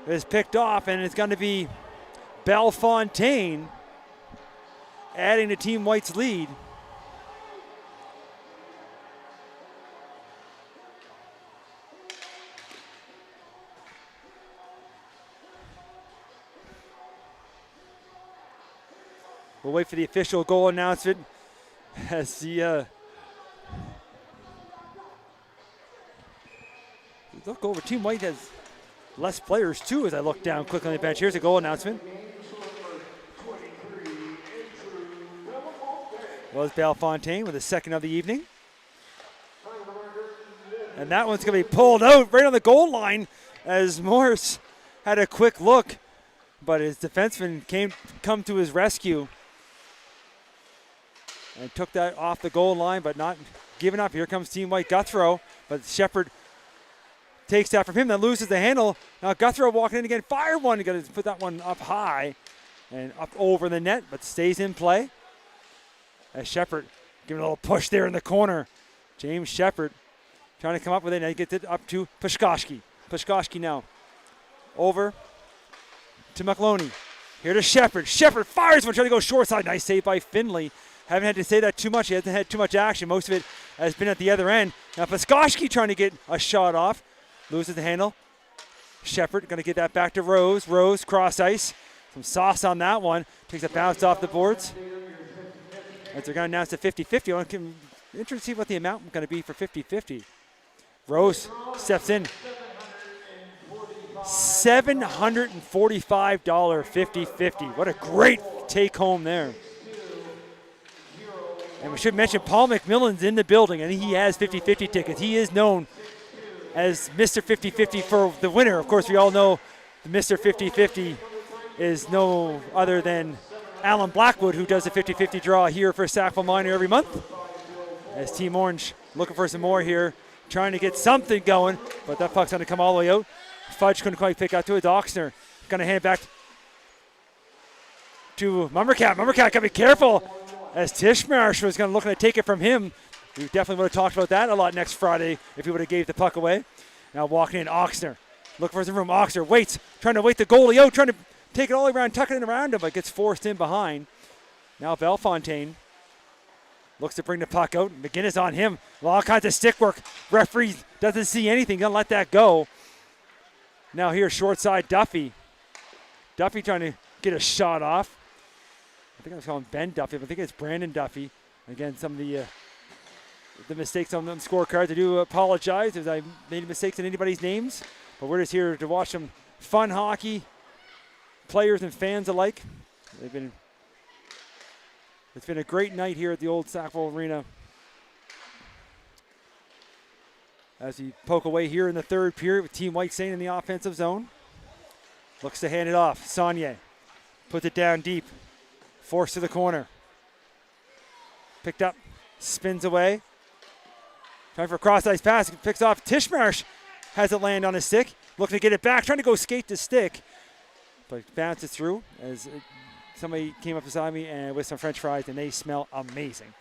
is picked off, and it's going to be Bellefontaine adding to Team White's lead. We'll wait for the official goal announcement as the look over. Team White has less players too as I look down quickly on the bench. Here's the goal announcement. Was Bellefontaine with the second of the evening. And that one's going to be pulled out right on the goal line as Morris had a quick look, but his defenseman come to his rescue and took that off the goal line, but not giving up. Here comes Team White, Guthrow, but Shepard takes that from him, then loses the handle. Now Guthrow walking in again, fired one. Got to put that one up high and up over the net, but stays in play. As Shepard giving a little push there in the corner. James Shepard trying to come up with it, and he gets it up to Pushkoshki. Pushkoshki now over to McLoney. Here to Shepard. Shepard fires one, trying to go short side. Nice save by Finley. Haven't had to say that too much. He hasn't had too much action. Most of it has been at the other end. Now Pushkoshki trying to get a shot off. Loses the handle. Shepard going to get that back to Rose. Rose cross ice. Some sauce on that one. Takes a bounce off the boards. As they're going to announce the 50-50. I'm interested to see what the amount is going to be for 50-50. Rose steps in. $745 50-50. What a great take home there. And we should mention Paul McMillan's in the building, and he has 50-50 tickets. He is known as Mr. 50-50 for the winner. Of course, we all know the Mr. 50-50 is no other than Alan Blackwood, who does the 50-50 draw here for Sackville Minor every month. As Team Orange looking for some more here, trying to get something going, but that puck's going to come all the way out. Fudge couldn't quite pick out to it. Oxner going to hand it back to Mummercat. Mummercat got to be careful as Tishmarsh was going to looking to take it from him. We definitely would have talked about that a lot next Friday if he would have gave the puck away. Now walking in, Oxner. Looking for some room. Oxner waits, trying to wait the goalie out, trying to take it all the way around, tuck it in around him, but gets forced in behind. Now Bellefontaine looks to bring the puck out. McGinnis on him. All kinds of stick work. Referee doesn't see anything. Gonna let that go. Now here, short side, Duffy. Duffy trying to get a shot off. I think I was calling Ben Duffy, but I think it's Brandon Duffy. Again, some of the mistakes on the scorecards. I do apologize if I made mistakes in anybody's names, but we're just here to watch some fun hockey, players and fans alike. It's been a great night here at the old Sackville Arena. As we poke away here in the third period with Team White staying in the offensive zone. Looks to hand it off. Saunier puts it down deep. Forced to the corner. Picked up, spins away. Trying for a cross-ice pass, picks off. Tishmarsh has it land on his stick. Looking to get it back, trying to go skate the stick. But bounces through as somebody came up beside me and with some French fries, and they smell amazing.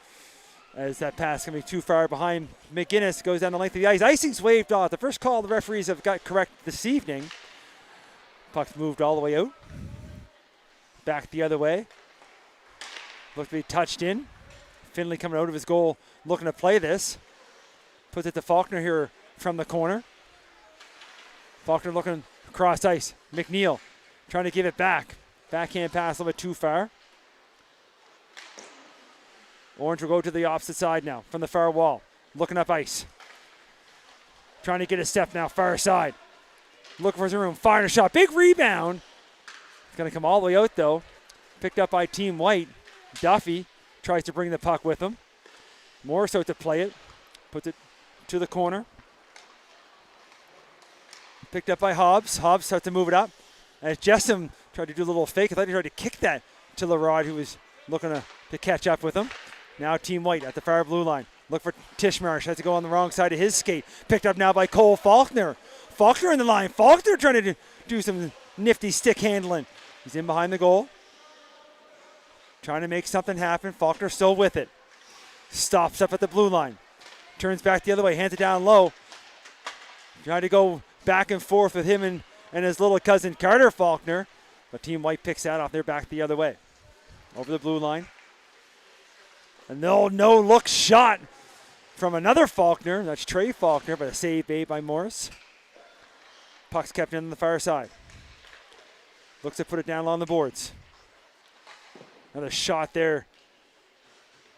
As that pass going to be too far behind McGinnis, goes down the length of the ice. Icing's waved off. The first call the referees have got correct this evening. Puck's moved all the way out. Back the other way. Looked to be touched in. Finley coming out of his goal, looking to play this. Puts it to Faulkner here from the corner. Faulkner looking across ice. McNeil trying to give it back. Backhand pass a little bit too far. Orange will go to the opposite side now from the far wall. Looking up ice. Trying to get a step now, far side. Looking for his room, firing a shot. Big rebound. It's going to come all the way out though. Picked up by Team White. Duffy tries to bring the puck with him. Morris out to play it. Puts it to the corner. Picked up by Hobbs. Hobbs starts to move it up. As Jessom tried to do a little fake, I thought he tried to kick that to Leroy, who was looking to catch up with him. Now Team White at the far blue line. Look for Tishmarsh. Has to go on the wrong side of his skate. Picked up now by Cole Faulkner. Faulkner in the line. Faulkner trying to do some nifty stick handling. He's in behind the goal. Trying to make something happen. Faulkner still with it. Stops up at the blue line. Turns back the other way. Hands it down low. Trying to go back and forth with him and his little cousin Carter Faulkner. But Team White picks that off. They're back the other way. Over the blue line. A no-look shot from another Faulkner. That's Trey Faulkner, but a save made by Morris. Puck's kept in on the far side. Looks to put it down low on the boards. Another shot there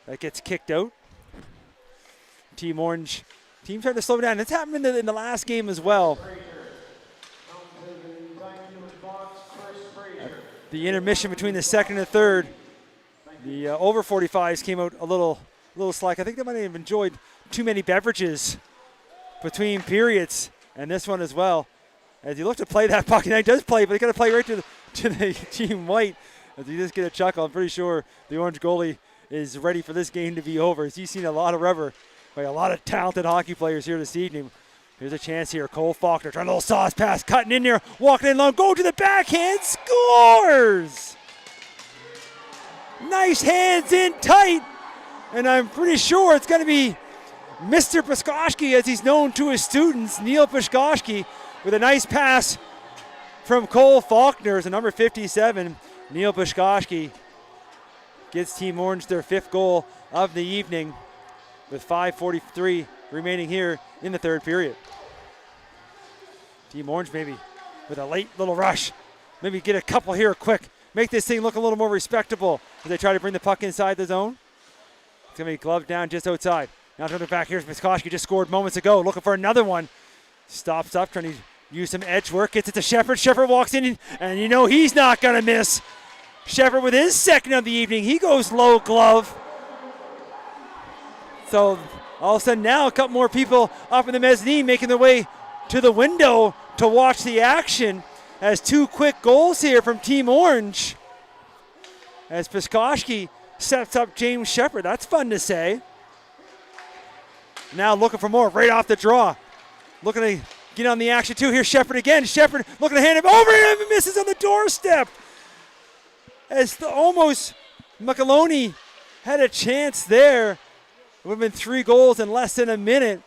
that gets kicked out. Team Orange, team trying to slow down. It's happened in the last game as well. The intermission between the second and third, the over 45s came out a little slack. I think they might have enjoyed too many beverages between periods, and this one as well. As you look to play that puck, and he does play, but he got to play right to the Team White. As you just get a chuckle, I'm pretty sure the Orange goalie is ready for this game to be over. As he's seen a lot of rubber by a lot of talented hockey players here this evening. Here's a chance here. Cole Faulkner trying a little sauce pass, cutting in there, walking in long, go to the backhand, scores! Nice hands in tight, and I'm pretty sure it's going to be Mr. Piskoski, as he's known to his students, Neil Piskoski, with a nice pass from Cole Faulkner as a number 57. Neil Piskoski gets Team Orange their fifth goal of the evening with 5:43 remaining here in the third period. Team Orange maybe with a late little rush. Maybe get a couple here quick. Make this thing look a little more respectable as they try to bring the puck inside the zone. It's going to be gloved down just outside. Now turn it back. Here's Piskoski, just scored moments ago. Looking for another one. Stops up, trying to use some edge work. Gets it to Shepard. Shepard walks in, and you know he's not going to miss. Shepard with his second of the evening. He goes low glove. So all of a sudden now a couple more people up in the mezzanine making their way to the window to watch the action. As two quick goals here from Team Orange. As Piskoski sets up James Shepard. That's fun to say. Now looking for more right off the draw. Looking to get on the action too. Here's Shepard again. Shepard looking to hand him over him and misses on the doorstep. As almost McAloney had a chance there. It would have been 3 goals in less than a minute.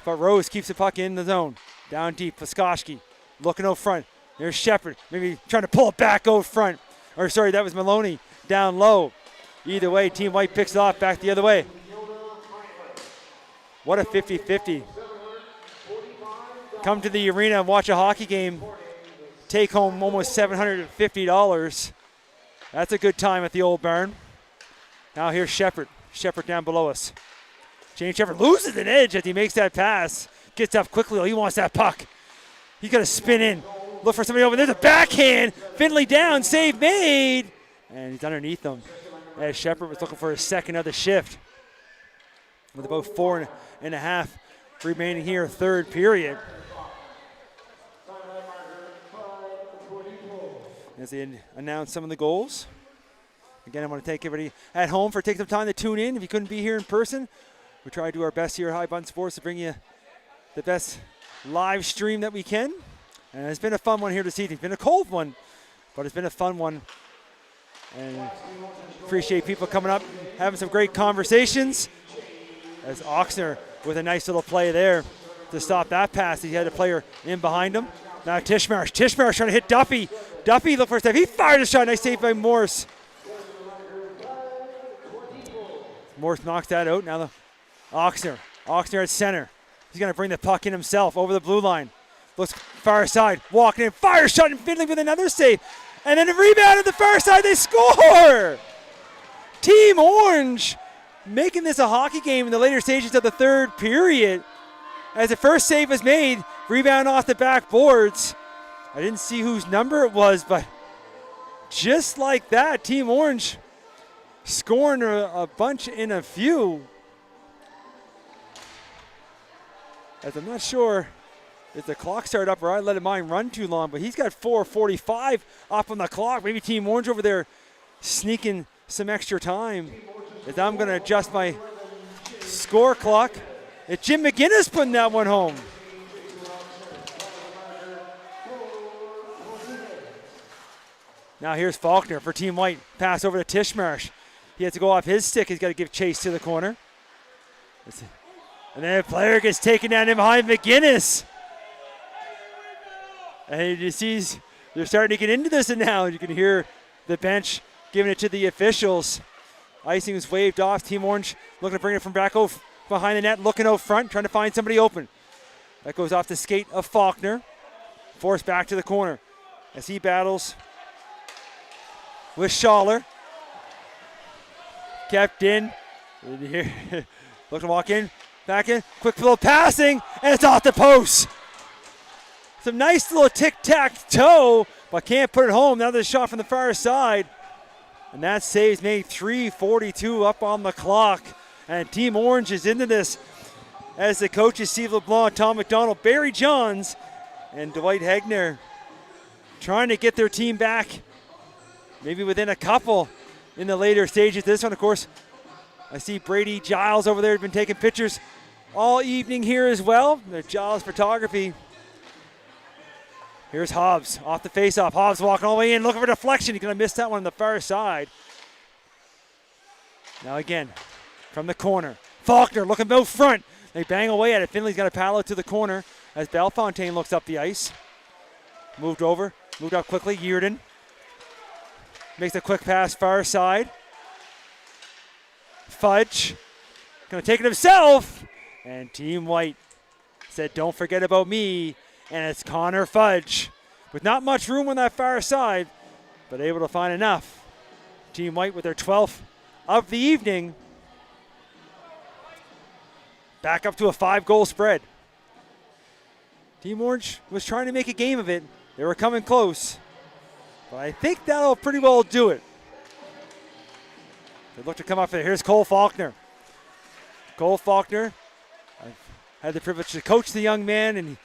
But Rose keeps the puck in the zone. Down deep, Piskoski looking out front. There's Shepard, maybe trying to pull it back out front. Or sorry, that was Maloney down low. Either way, Team White picks it off back the other way. What a 50-50. Come to the arena and watch a hockey game. Take home almost $750. That's a good time at the old barn. Now here's Shepard. Shepard down below us. James Shepard loses an edge as he makes that pass. Gets up quickly. He wants that puck. He's got to spin in. Look for somebody over. There's a backhand. Finley down. Save made. And he's underneath them. As Shepard was looking for his second of the shift. With about 4.5 remaining here, third period. As they announce some of the goals. Again, I want to thank everybody at home for taking some time to tune in. If you couldn't be here in person, we try to do our best here at High Button Sports to bring you the best live stream that we can. And it's been a fun one here this evening. It's been a cold one, but it's been a fun one. And appreciate people coming up, having some great conversations. As Oxner with a nice little play there to stop that pass. He had a player in behind him. Now Tishmarsh trying to hit Duffy. Duffy looked for a step. He fired a shot. Nice save by Morse. Morse knocks that out. Now the Oxner at center. He's going to bring the puck in himself over the blue line. Looks far side, walking in, fire shot, and Finley with another save. And then a rebound at the far side, they score! Team Orange making this a hockey game in the later stages of the third period. As the first save was made, rebound off the backboards. I didn't see whose number it was, but just like that, Team Orange scoring a bunch in a few. As I'm not sure if the clock started up or I let mine run too long, but he's got 4:45 up on the clock. Maybe Team Orange over there sneaking some extra time. As I'm going to adjust my score clock. It's Jim McGinnis putting that one home. Now here's Faulkner for Team White. Pass over to Tishmarsh. He has to go off his stick. He's got to give chase to the corner. And then a player gets taken down in behind McGinnis. And you see they're starting to get into this now. You can hear the bench giving it to the officials. Icing was waved off. Team Orange looking to bring it from back behind the net, looking out front, trying to find somebody open. That goes off the skate of Faulkner. Forced back to the corner as he battles with Schaller. Kept in. Looking to walk in. Back in. Quick little passing. And it's off the post. Some nice little tic-tac-toe, but can't put it home. Now there's a shot from the far side. And that save's made. 3:42 up on the clock. And Team Orange is into this as the coaches Steve LeBlanc, Tom McDonald, Barry Johns, and Dwight Hegner trying to get their team back maybe within a couple in the later stages. This one, of course, I see Brady Giles over there has been taking pictures all evening here as well. The Giles photography. Here's Hobbs off the faceoff. Hobbs walking all the way in, looking for deflection. He's going to miss that one on the far side. Now again, from the corner. Faulkner looking out front. They bang away at it. Finley's got a paddle to the corner as Bellefontaine looks up the ice. Moved up quickly. Yearden makes a quick pass far side. Fudge going to take it himself. And Team White said, don't forget about me. And it's Connor Fudge with not much room on that far side, but able to find enough. Team White with their 12th of the evening. Back up to a 5-goal spread. Team Orange was trying to make a game of it. They were coming close, but I think that'll pretty well do it. They look to come up there. Here's Cole Faulkner. Cole Faulkner, I've had the privilege to coach the young man, and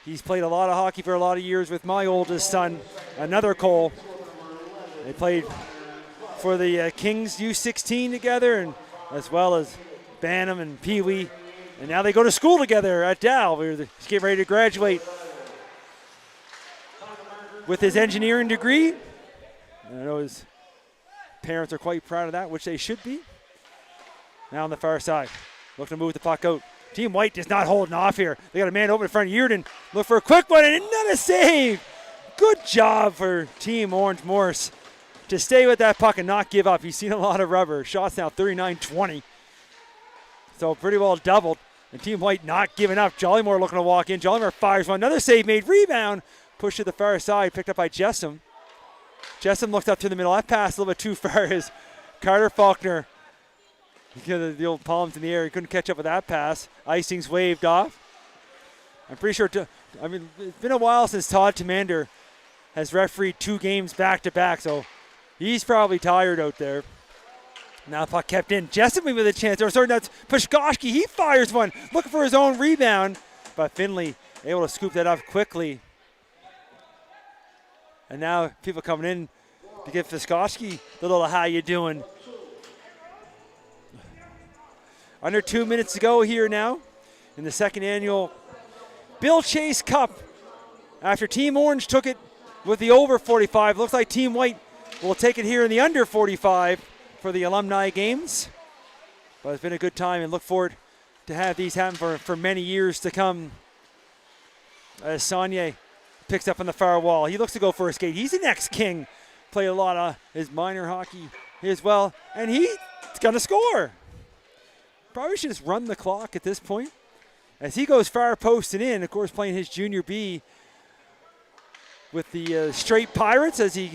he's played a lot of hockey for a lot of years with my oldest son, another Cole. They played for the Kings U16 together, and as well as Bantam and Pee Wee. And now they go to school together at Dow. He's getting ready to graduate with his engineering degree. And I know his parents are quite proud of that, which they should be. Now on the far side, looking to move the puck out. Team White is not holding off here. They got a man open in front of Yearden. Look for a quick one, and not a save. Good job for Team Orange Morse to stay with that puck and not give up. He's seen a lot of rubber. Shots now 39-20. So pretty well doubled. And Team White not giving up. Jollymore looking to walk in. Jollymore fires one. Another save made. Rebound. Pushed to the far side. Picked up by Jessom. Jessom looks up to the middle. That pass a little bit too far as Carter Faulkner. The old palms in the air. He couldn't catch up with that pass. Icing's waved off. I'm pretty sure, it's been a while since Todd Tamander has refereed 2 games back-to-back, so he's probably tired out there. Now the puck kept in. Jessup with a chance. Sorry, that's Pushkoshki. He fires one, looking for his own rebound, but Finley able to scoop that up quickly. And now people coming in to give Fiskoski the little how you doing. Under 2 minutes to go here now in the second annual Bill Chase Cup. After Team Orange took it with the over 45, looks like Team White will take it here in the under 45 for the Alumni games. But it's been a good time and look forward to have these happen for many years to come. As Saunier picks up on the far wall. He looks to go for a skate. He's the next king. Played a lot of his minor hockey as well. And he's going to score. Probably should just run the clock at this point. As he goes far post and in, of course, playing his junior B with the Straight Pirates as he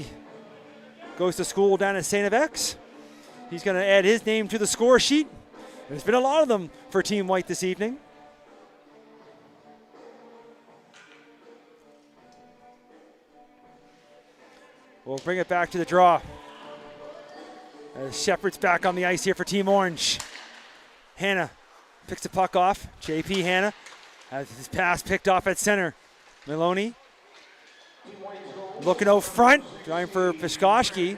goes to school down at St. FX. He's going to add his name to the score sheet. There's been a lot of them for Team White this evening. We'll bring it back to the draw. As Shepard's back on the ice here for Team Orange. Hanna picks the puck off. JP Hanna has his pass picked off at center. Maloney looking out front, trying for Piskoski.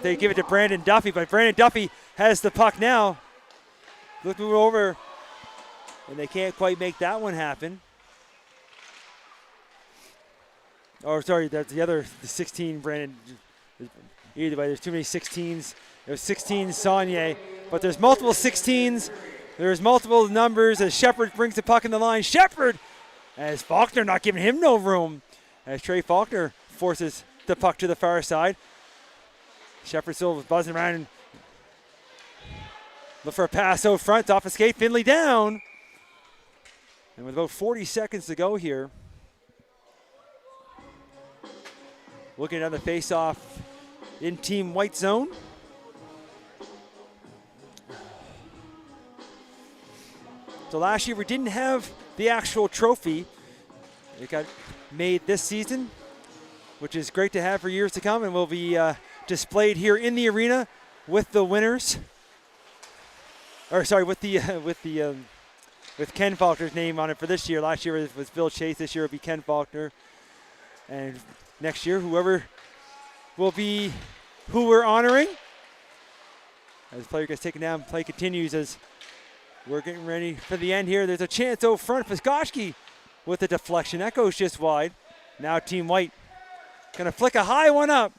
They give it to Brandon Duffy, but Brandon Duffy has the puck now. Looking over, and they can't quite make that one happen. Oh, sorry, that's the 16, Brandon. Either way, there's too many 16s. There's 16 Saunier, but there's multiple 16s. There's multiple numbers as Shepard brings the puck in the line. Shepard, as Faulkner not giving him no room. As Trey Faulkner forces the puck to the far side. Shepard still buzzing around and look for a pass out front off a skate. Finley down. And with about 40 seconds to go here, looking at the face-off in Team White zone. So last year we didn't have the actual trophy. It got made this season, which is great to have for years to come, and will be displayed here in the arena with the winners. Or sorry, with Ken Faulkner's name on it for this year. Last year was Bill Chase. This year will be Ken Faulkner. And next year, whoever will be who we're honoring. As the player gets taken down, play continues as we're getting ready for the end here. There's a chance out front. Piskoski with the deflection. That goes just wide. Now Team White going to flick a high one up.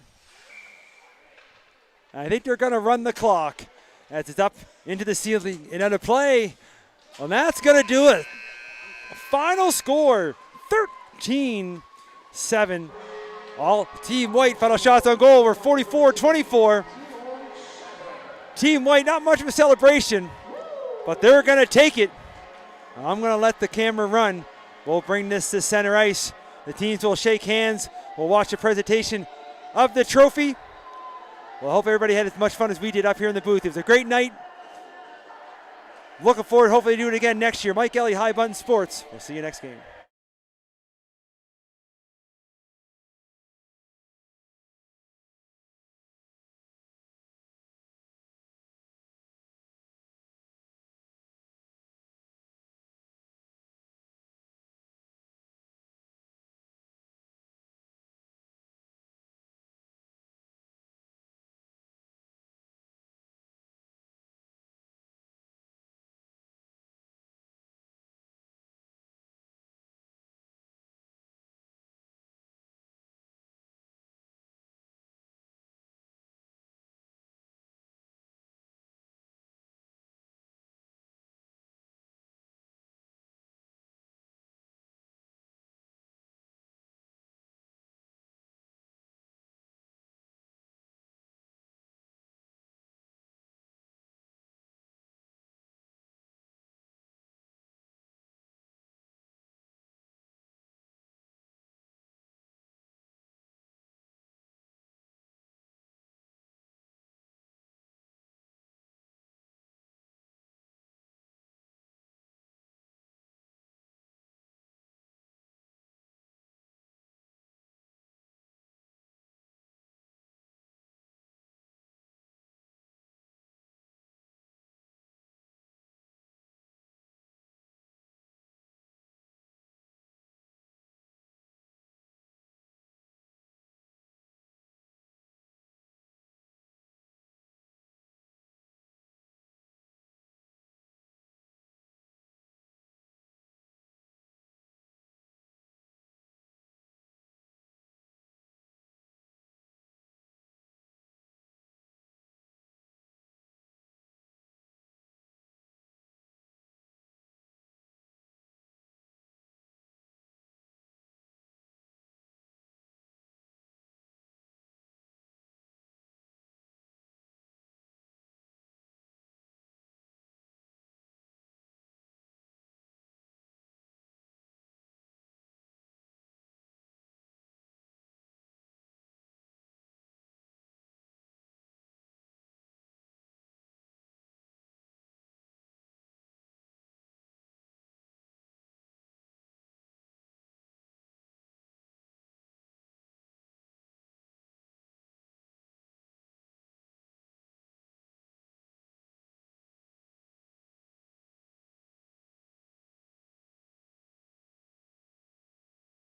I think they're going to run the clock as it's up into the ceiling. Another play. Well, that's going to do it. Final score, 13-7. All Team White final shots on goal were 44-24. Team White, not much of a celebration, but they're going to take it. I'm going to let the camera run. We'll bring this to center ice. The teams will shake hands. We'll watch the presentation of the trophy. Well, I hope everybody had as much fun as we did up here in the booth. It was a great night. Looking forward, hopefully to do it again next year. Mike Ellie, High Button Sports. We'll see you next game.